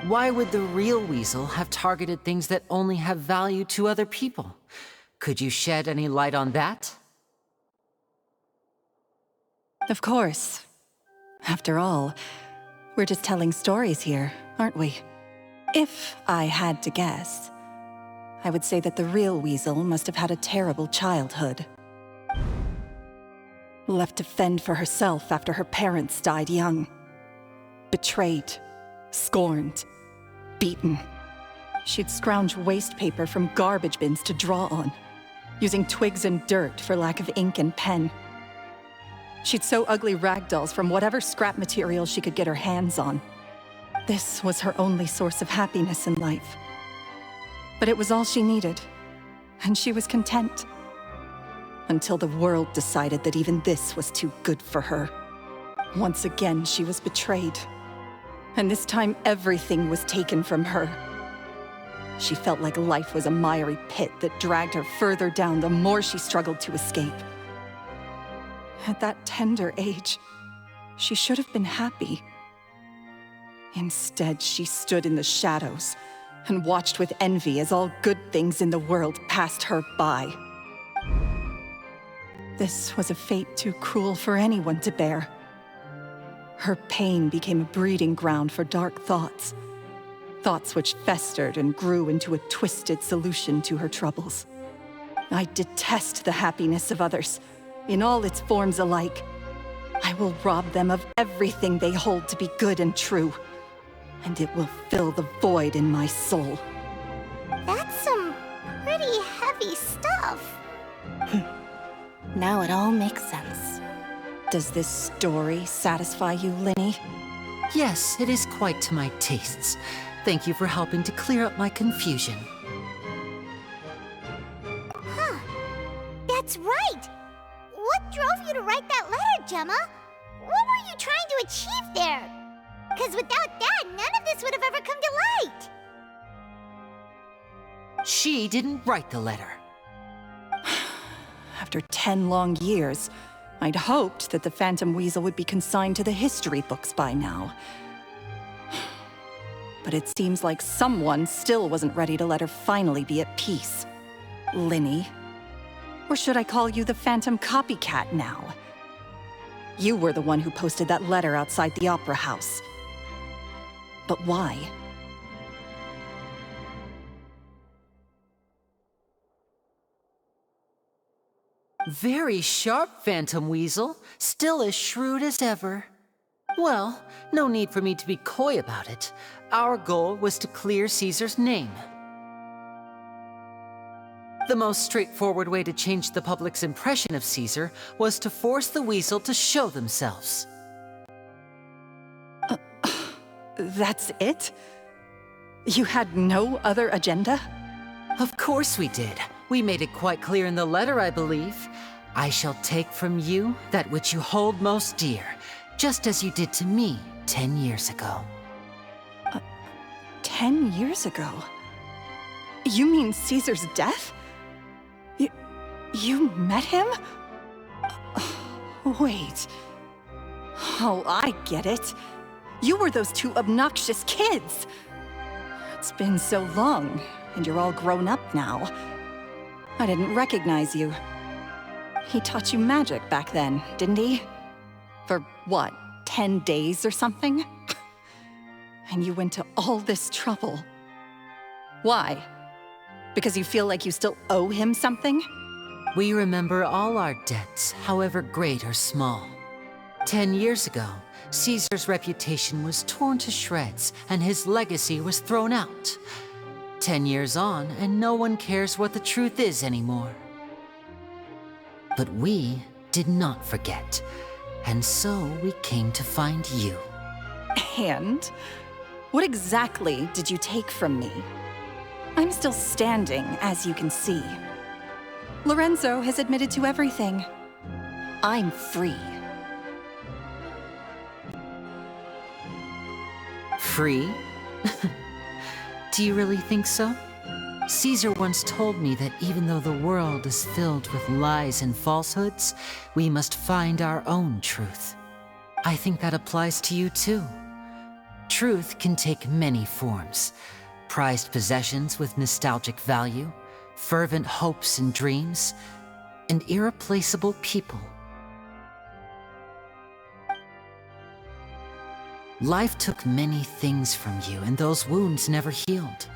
Why would the real Weasel have targeted things that only have value to other people? Could you shed any light on that? Of course. After all, we're just telling stories here, aren't we? If I had to guess, I would say that the real Weasel must have had a terrible childhood. Left to fend for herself after her parents died young. Betrayed, scorned, beaten. She'd scrounge waste paper from garbage bins to draw on, using twigs and dirt for lack of ink and pen. She'd sew ugly ragdolls from whatever scrap material she could get her hands on. This was her only source of happiness in life. But it was all she needed, and she was content. Until the world decided that even this was too good for her. Once again, she was betrayed. And this time, everything was taken from her. She felt like life was a miry pit that dragged her further down the more she struggled to escape. At that tender age, she should have been happy. Instead, she stood in the shadows and watched with envy as all good things in the world passed her by. This was a fate too cruel for anyone to bear. Her pain became a breeding ground for dark thoughts. Thoughts which festered and grew into a twisted solution to her troubles. I detest the happiness of others, in all its forms alike. I will rob them of everything they hold to be good and true, and it will fill the void in my soul. That's some pretty heavy stuff. Now it all makes sense. Does this story satisfy you, Lyney? Yes, it is quite to my tastes. Thank you for helping to clear up my confusion. Huh. That's right! What drove you to write that letter, Gemma? What were you trying to achieve there? Because without that, none of this would have ever come to light! She didn't write the letter. After 10 long years, I'd hoped that the Phantom Weasel would be consigned to the history books by now. But it seems like someone still wasn't ready to let her finally be at peace. Lyney. Or should I call you the Phantom Copycat now? You were the one who posted that letter outside the Opera House. But why? Very sharp, Phantom Weasel. Still as shrewd as ever. Well, no need for me to be coy about it. Our goal was to clear Caesar's name. The most straightforward way to change the public's impression of Caesar was to force the Weasel to show themselves. That's it? You had no other agenda? Of course we did. We made it quite clear in the letter, I believe. I shall take from you that which you hold most dear, just as you did to me 10 years ago. 10 years ago? You mean Caesar's death? You met him? Wait. Oh, I get it. You were those two obnoxious kids. It's been so long, and you're all grown up now. I didn't recognize you. He taught you magic back then, didn't he? For what, 10 days or something? And you went to all this trouble. Why? Because you feel like you still owe him something? We remember all our debts, however great or small. 10 years ago, Caesar's reputation was torn to shreds, and his legacy was thrown out. 10 years on, and no one cares what the truth is anymore. But we did not forget, and so we came to find you. And? What exactly did you take from me? I'm still standing, as you can see. Lorenzo has admitted to everything. I'm free. Free? Do you really think so? Caesar once told me that even though the world is filled with lies and falsehoods, we must find our own truth. I think that applies to you too. Truth can take many forms. Prized possessions with nostalgic value, fervent hopes and dreams, and irreplaceable people. Life took many things from you, and those wounds never healed.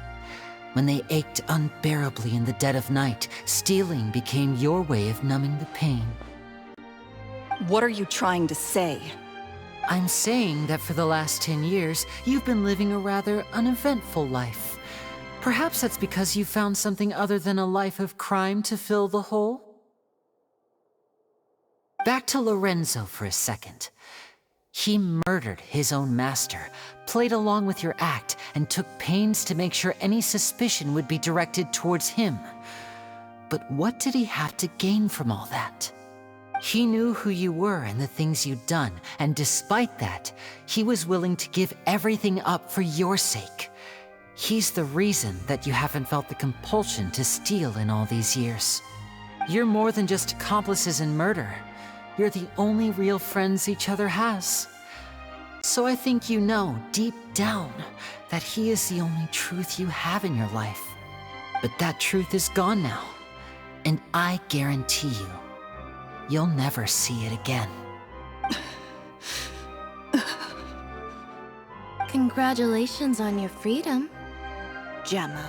When they ached unbearably in the dead of night, stealing became your way of numbing the pain. What are you trying to say? I'm saying that for the last 10 years, you've been living a rather uneventful life. Perhaps that's because you found something other than a life of crime to fill the hole? Back to Lorenzo for a second. He murdered his own master, played along with your act, and took pains to make sure any suspicion would be directed towards him. But what did he have to gain from all that? He knew who you were and the things you'd done, and despite that, he was willing to give everything up for your sake. He's the reason that you haven't felt the compulsion to steal in all these years. You're more than just accomplices in murder. You're the only real friends each other has. So I think you know, deep down, that he is the only truth you have in your life. But that truth is gone now, and I guarantee you, you'll never see it again. Congratulations on your freedom, Gemma.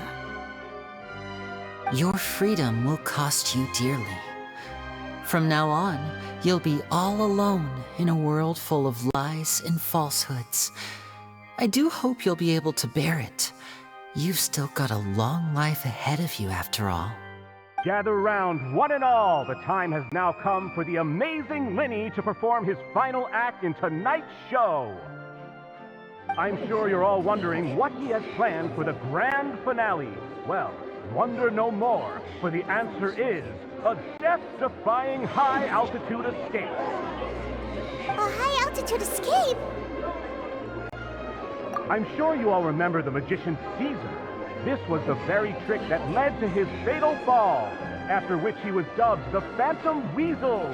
Your freedom will cost you dearly. From now on, you'll be all alone in a world full of lies and falsehoods. I do hope you'll be able to bear it. You've still got a long life ahead of you after all. Gather round, one and all. The time has now come for the amazing Lyney to perform his final act in tonight's show. I'm sure you're all wondering what he has planned for the grand finale. Well, wonder no more, for the answer is a death-defying high-altitude escape. A high-altitude escape? I'm sure you all remember the magician Caesar. This was the very trick that led to his fatal fall, after which he was dubbed the Phantom Weasel.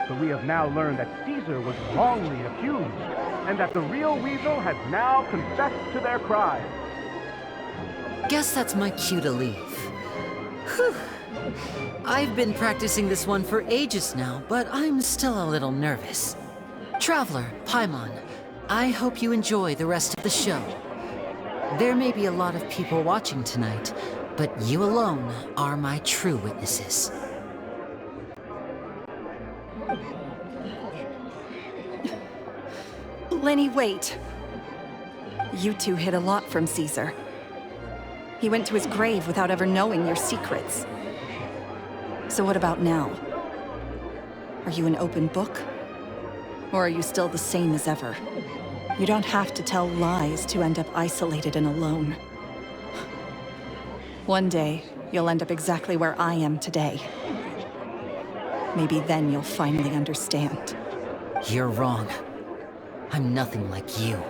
So we have now learned that Caesar was wrongly accused, and that the real Weasel has now confessed to their crime. Guess that's my cue to leave. Whew. I've been practicing this one for ages now, but I'm still a little nervous. Traveler, Paimon, I hope you enjoy the rest of the show. There may be a lot of people watching tonight, but you alone are my true witnesses. Lyney, wait. You two hid a lot from Caesar. He went to his grave without ever knowing your secrets. So what about now? Are you an open book? Or are you still the same as ever? You don't have to tell lies to end up isolated and alone. One day, you'll end up exactly where I am today. Maybe then you'll finally understand. You're wrong. I'm nothing like you.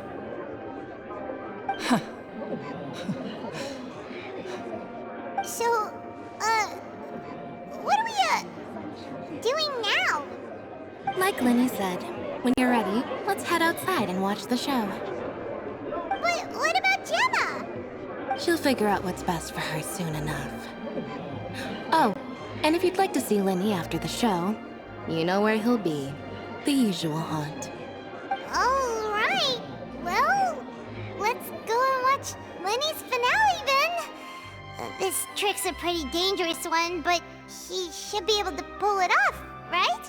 Huh. So, what are we, doing now? Like Lyney said, when you're ready, let's head outside and watch the show. But what about Gemma? She'll figure out what's best for her soon enough. Oh, and if you'd like to see Lyney after the show, you know where he'll be. The usual haunt. All right. Well, let's go and watch Lyney's finale then. This trick's a pretty dangerous one, but he should be able to pull it off, right?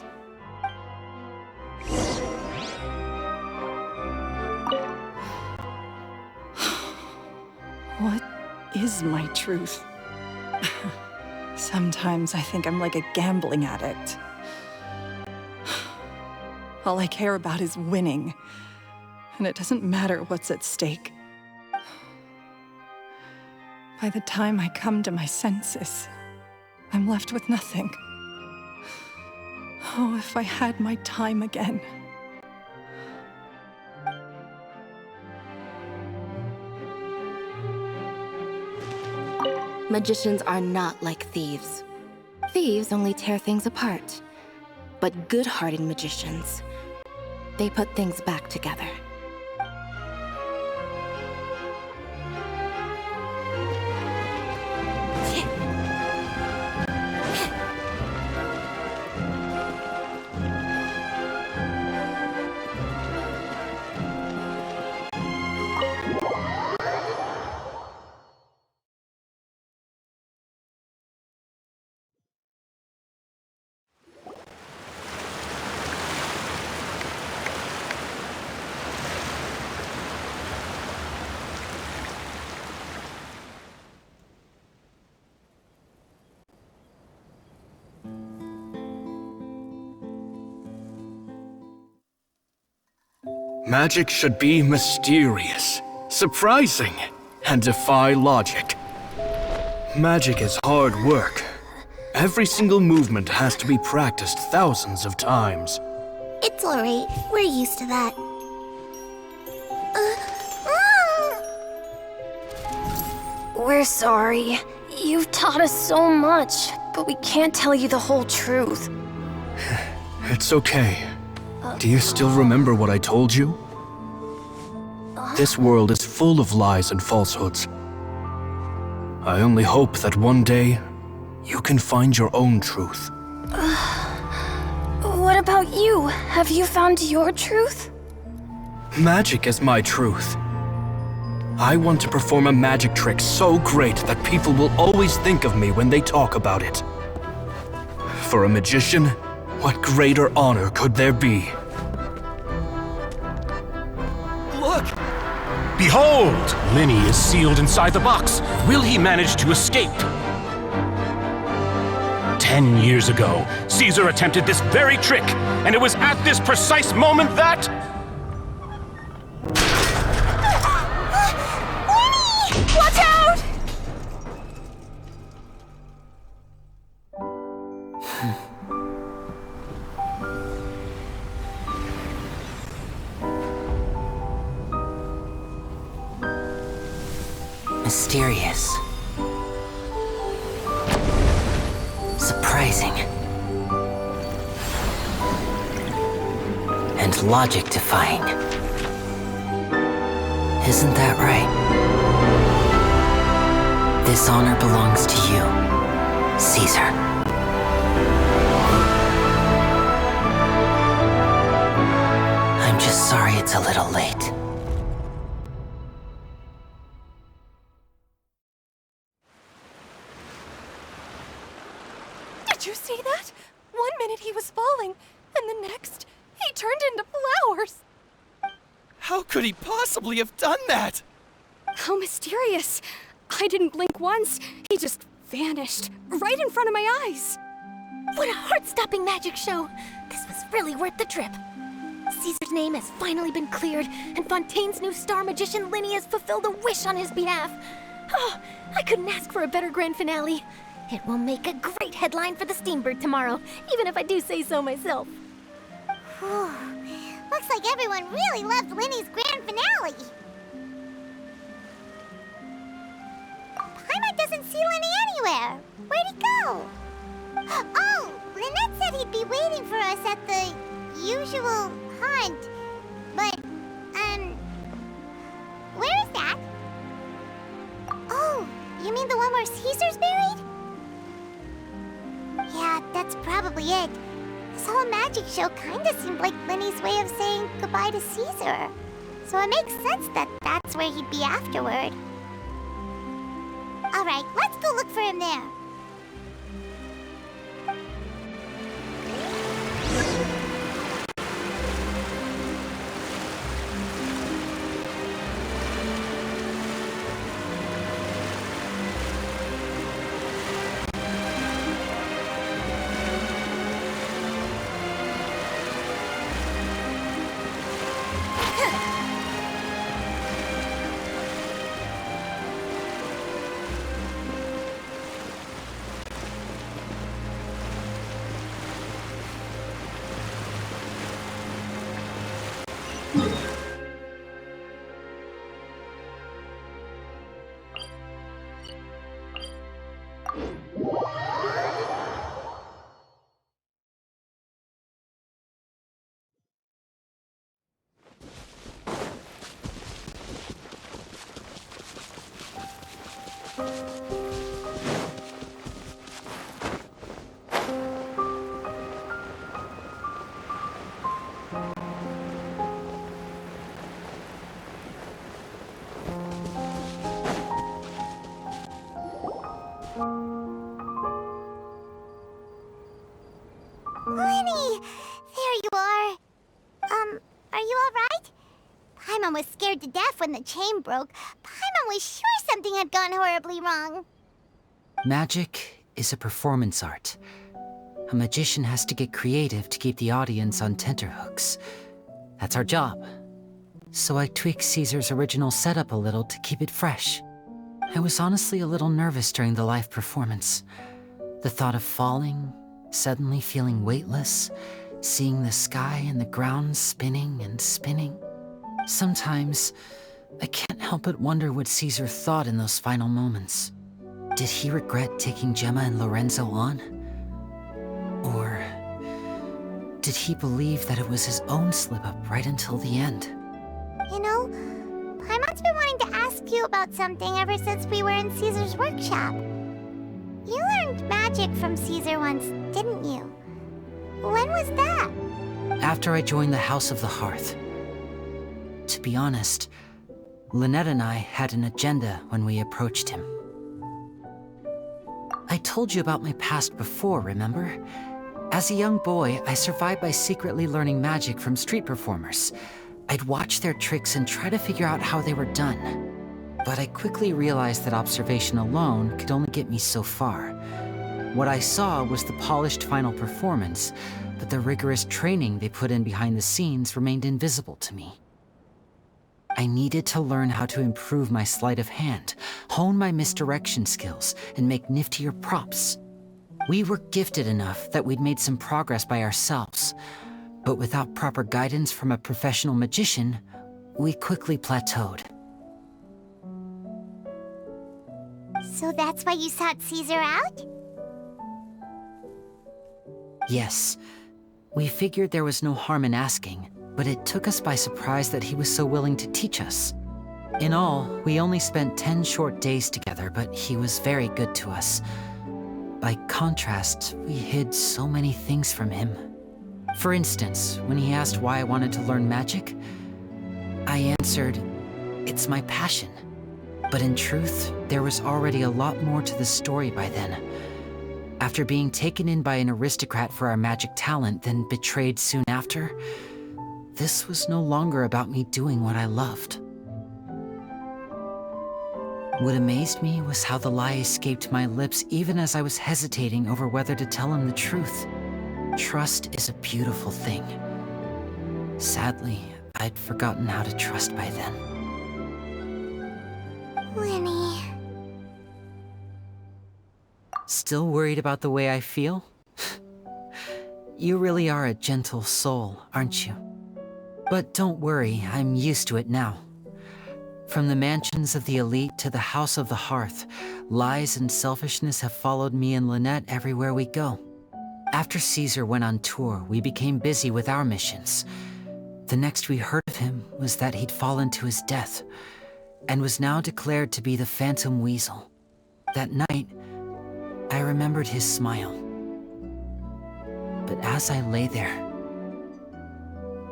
What is my truth? Sometimes I think I'm like a gambling addict. All I care about is winning, and it doesn't matter what's at stake. By the time I come to my senses, I'm left with nothing. Oh, if I had my time again. Magicians are not like thieves. Thieves only tear things apart. But good-hearted magicians, they put things back together. Magic should be mysterious, surprising, and defy logic. Magic is hard work. Every single movement has to be practiced thousands of times. It's alright. We're used to that. We're sorry. You've taught us so much, but we can't tell you the whole truth. It's okay. Do you still remember what I told you? This world is full of lies and falsehoods. I only hope that one day, you can find your own truth. What about you? Have you found your truth? Magic is my truth. I want to perform a magic trick so great that people will always think of me when they talk about it. For a magician, what greater honor could there be? Look! Behold! Lyney is sealed inside the box. Will he manage to escape? 10 years ago, Caesar attempted this very trick, and it was at this precise moment that... Mysterious. Surprising. And logic-defying. Isn't that right? This honor belongs to you, Caesar. I'm just sorry it's a little late. Did you see that? 1 minute he was falling, and the next, he turned into flowers. How could he possibly have done that? How mysterious. I didn't blink once. He just vanished, right in front of my eyes. What a heart-stopping magic show! This was really worth the trip. Caesar's name has finally been cleared, and Fontaine's new star magician Lyney has fulfilled a wish on his behalf. Oh, I couldn't ask for a better grand finale. It will make a great headline for the Steambird tomorrow, even if I do say so myself. Whew. Looks like everyone really loved Lyney's grand finale. Paimon doesn't see Lyney anywhere. Where'd he go? Oh, Lynette said he'd be waiting for us at the usual hunt. But, where is that? Oh, you mean the one where Caesar's buried? Yeah, that's probably it. This whole magic show kinda seemed like Lyney's way of saying goodbye to Caesar. So it makes sense that that's where he'd be afterward. Alright, let's go look for him there. Lyney! There you are. Are you alright? Paimon was scared to death when the chain broke. Paimon was sure something had gone horribly wrong. Magic is a performance art. A magician has to get creative to keep the audience on tenterhooks. That's our job. So I tweaked Caesar's original setup a little to keep it fresh. I was honestly a little nervous during the live performance. The thought of falling, suddenly feeling weightless, seeing the sky and the ground spinning and spinning. Sometimes, I can't help but wonder what Caesar thought in those final moments. Did he regret taking Gemma and Lorenzo on? Or did he believe that it was his own slip-up right until the end? You know, Paimon's been wanting to ask you about something ever since we were in Caesar's workshop. You learned magic from Caesar once, didn't you? When was that? After I joined the House of the Hearth. To be honest, Lynette and I had an agenda when we approached him. I told you about my past before, remember? As a young boy, I survived by secretly learning magic from street performers. I'd watch their tricks and try to figure out how they were done. But I quickly realized that observation alone could only get me so far. What I saw was the polished final performance, but the rigorous training they put in behind the scenes remained invisible to me. I needed to learn how to improve my sleight of hand, hone my misdirection skills, and make niftier props. We were gifted enough that we'd made some progress by ourselves, but without proper guidance from a professional magician, we quickly plateaued. So that's why you sought Caesar out? Yes. We figured there was no harm in asking, but it took us by surprise that he was so willing to teach us. In all, we only spent 10 short days together, but he was very good to us. By contrast, we hid so many things from him. For instance, when he asked why I wanted to learn magic, I answered, "It's my passion." But in truth, there was already a lot more to the story by then. After being taken in by an aristocrat for our magic talent, then betrayed soon after, this was no longer about me doing what I loved. What amazed me was how the lie escaped my lips even as I was hesitating over whether to tell him the truth. Trust is a beautiful thing. Sadly, I'd forgotten how to trust by then. Lyney. Still worried about the way I feel? You really are a gentle soul, aren't you? But don't worry, I'm used to it now. From the mansions of the elite to the house of the hearth, lies and selfishness have followed me and Lynette everywhere we go. After Caesar went on tour, we became busy with our missions. The next we heard of him was that he'd fallen to his death, and was now declared to be the Phantom Weasel. That night, I remembered his smile. But as I lay there,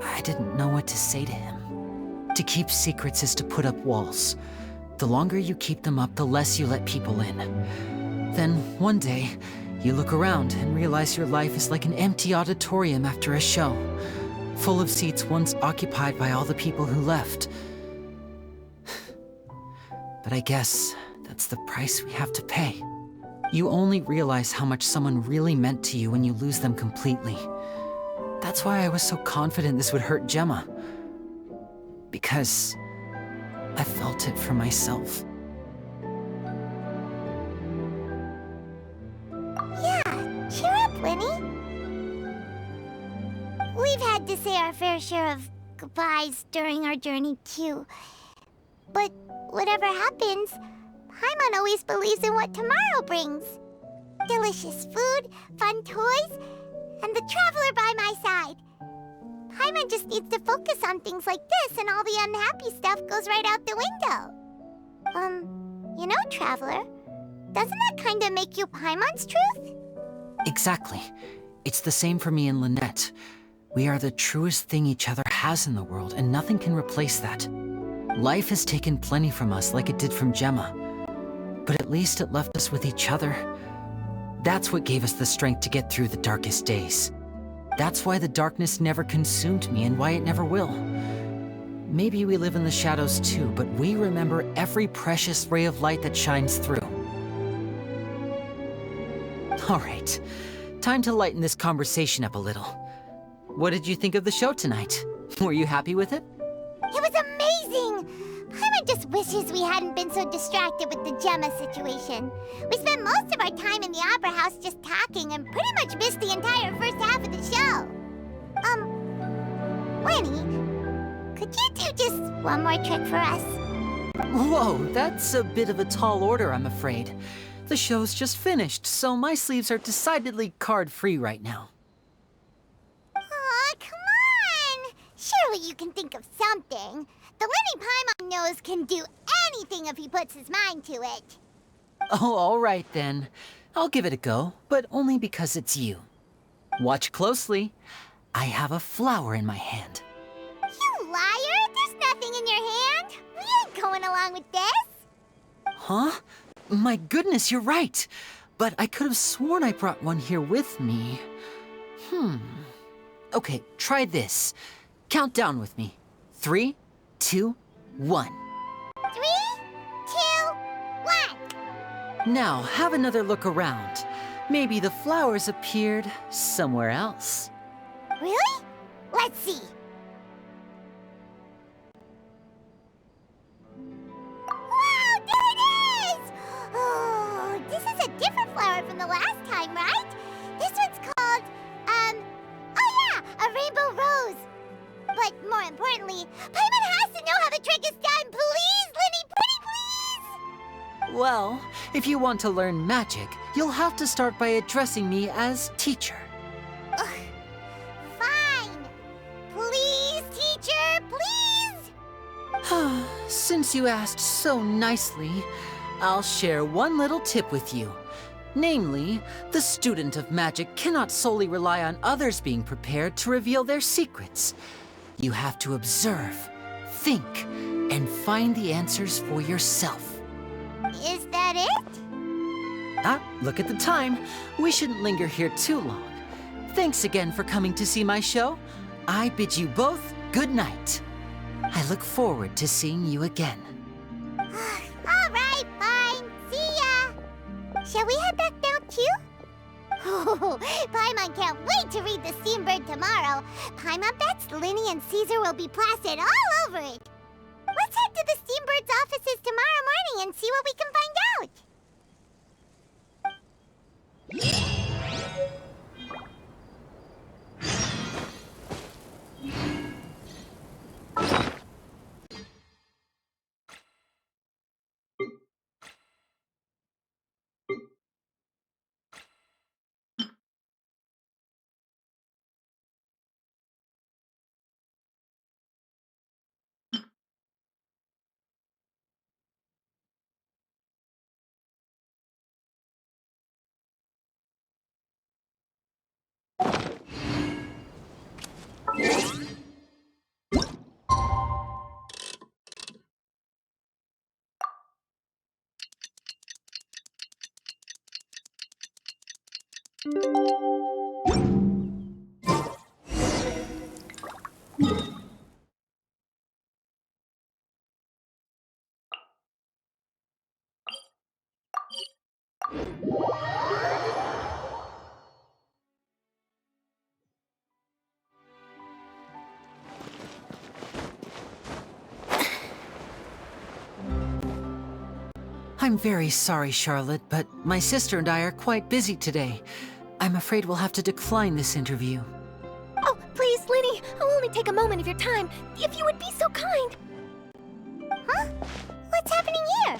I didn't know what to say to him. To keep secrets is to put up walls. The longer you keep them up, the less you let people in. Then, one day, you look around and realize your life is like an empty auditorium after a show, full of seats once occupied by all the people who left. But I guess that's the price we have to pay. You only realize how much someone really meant to you when you lose them completely. That's why I was so confident this would hurt Gemma. Because I felt it for myself. Yeah, cheer up, Lyney. We've had to say our fair share of goodbyes during our journey, too. But whatever happens, Paimon always believes in what tomorrow brings. Delicious food, fun toys, and the traveler by my side. Paimon just needs to focus on things like this, and all the unhappy stuff goes right out the window. You know, Traveler, doesn't that kind of make you Paimon's truth? Exactly. It's the same for me and Lynette. We are the truest thing each other has in the world, and nothing can replace that. Life has taken plenty from us, like it did from Gemma. But at least it left us with each other. That's what gave us the strength to get through the darkest days. That's why the darkness never consumed me and why it never will. Maybe we live in the shadows too, but we remember every precious ray of light that shines through. All right, time to lighten this conversation up a little. What did you think of the show tonight? Were you happy with it? It was amazing! Paimon just wishes we hadn't been so distracted with the Gemma situation. We spent most of our time in the opera house just talking and pretty much missed the entire first half of the show. Lyney, could you do just one more trick for us? Whoa, that's a bit of a tall order, I'm afraid. The show's just finished, so my sleeves are decidedly card-free right now. Aw, come on! Surely you can think of something. The Lyney Paimon knows can do anything if he puts his mind to it. Oh, all right then. I'll give it a go, but only because it's you. Watch closely. I have a flower in my hand. You liar! There's nothing in your hand! We ain't going along with this! Huh? My goodness, you're right. But I could have sworn I brought one here with me. Okay, try this. Count down with me. 3, 2, 1. 3, 2, 1. Now, have another look around. Maybe the flowers appeared somewhere else. Really? Let's see. Wow, there it is! Oh, this is a different flower from the last time, right? This one's called, oh yeah, a rainbow rose. But more importantly, Paimon has to know how the trick is done. Please, Lyney, pretty please! Well, if you want to learn magic, you'll have to start by addressing me as teacher. Fine. Please, teacher, please. Since you asked so nicely, I'll share one little tip with you. Namely, the student of magic cannot solely rely on others being prepared to reveal their secrets. You have to observe, think, and find the answers for yourself. Is that it? Look at the time. We shouldn't linger here too long. Thanks again for coming to see my show. I bid you both good night. I look forward to seeing you again. All right, fine. See ya. Shall we head back now, too? Oh, Paimon can't wait to read The Steambird tomorrow. Paimon bets Lyney and Caesar will be plastered all over it. Let's head to the Steambird's offices tomorrow morning and see what we can find out. I'm very sorry, Charlotte, but my sister and I are quite busy today. I'm afraid we'll have to decline this interview. Oh, please, Lyney, I'll only take a moment of your time, if you would be so kind. Huh? What's happening here?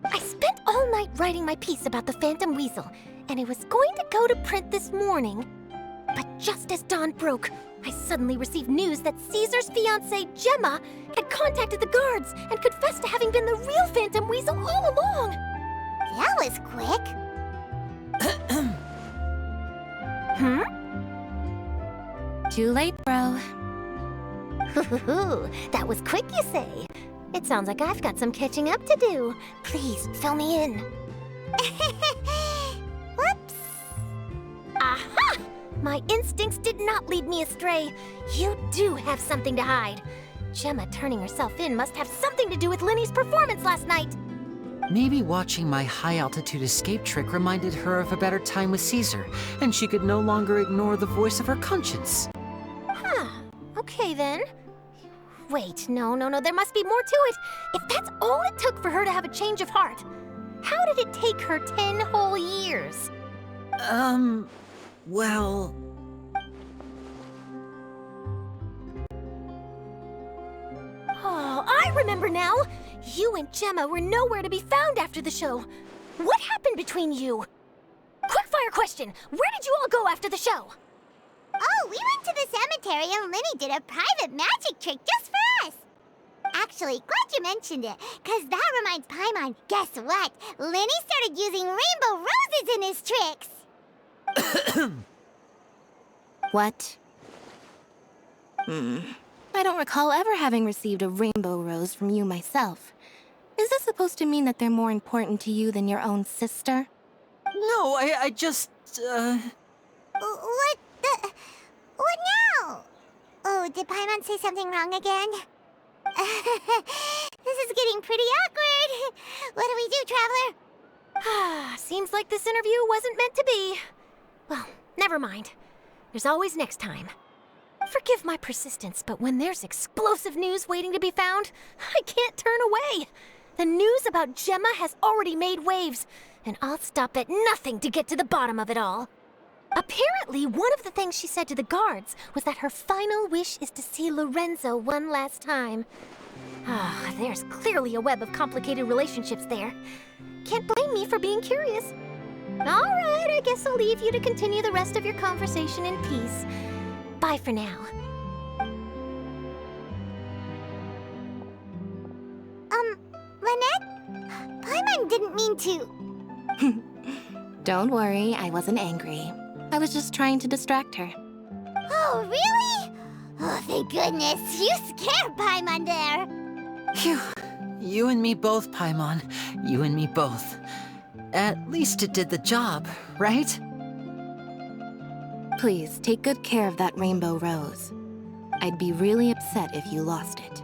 I spent all night writing my piece about the Phantom Weasel, and it was going to go to print this morning. But just as dawn broke, I suddenly received news that Caesar's fiancée, Gemma, had contacted the guards and confessed to having been the real Phantom Weasel all along. That was quick. Too late, bro. That was quick, you say? It sounds like I've got some catching up to do. Please, fill me in. Whoops. Aha! My instincts did not lead me astray. You do have something to hide. Gemma turning herself in must have something to do with Lyney's performance last night. Maybe watching my high-altitude escape trick reminded her of a better time with Caesar, and she could no longer ignore the voice of her conscience. Huh. Okay, then. Wait, no, there must be more to it. If that's all it took for her to have a change of heart, how did it take her 10 whole years? Well... Oh, I remember now! You and Gemma were nowhere to be found after the show. What happened between you? Quickfire question! Where did you all go after the show? Oh, we went to the cemetery and Lyney did a private magic trick just for us. Actually, glad you mentioned it, because that reminds Paimon, guess what? Lyney started using rainbow roses in his tricks. What? I don't recall ever having received a rainbow rose from you myself. Is this supposed to mean that they're more important to you than your own sister? No, I just, What now? Oh, did Paimon say something wrong again? This is getting pretty awkward. What do we do, Traveler? Seems like this interview wasn't meant to be. Well, never mind. There's always next time. Forgive my persistence, but when there's explosive news waiting to be found, I can't turn away. The news about Gemma has already made waves, and I'll stop at nothing to get to the bottom of it all. Apparently, one of the things she said to the guards was that her final wish is to see Lorenzo one last time. Ah, there's clearly a web of complicated relationships there. Can't blame me for being curious. All right, I guess I'll leave you to continue the rest of your conversation in peace. Bye for now. Lynette? Paimon didn't mean to. Don't worry, I wasn't angry. I was just trying to distract her. Oh, really? Oh, thank goodness. You scared Paimon there. Phew. You and me both, Paimon. You and me both. At least it did the job, right? Please, take good care of that rainbow rose. I'd be really upset if you lost it.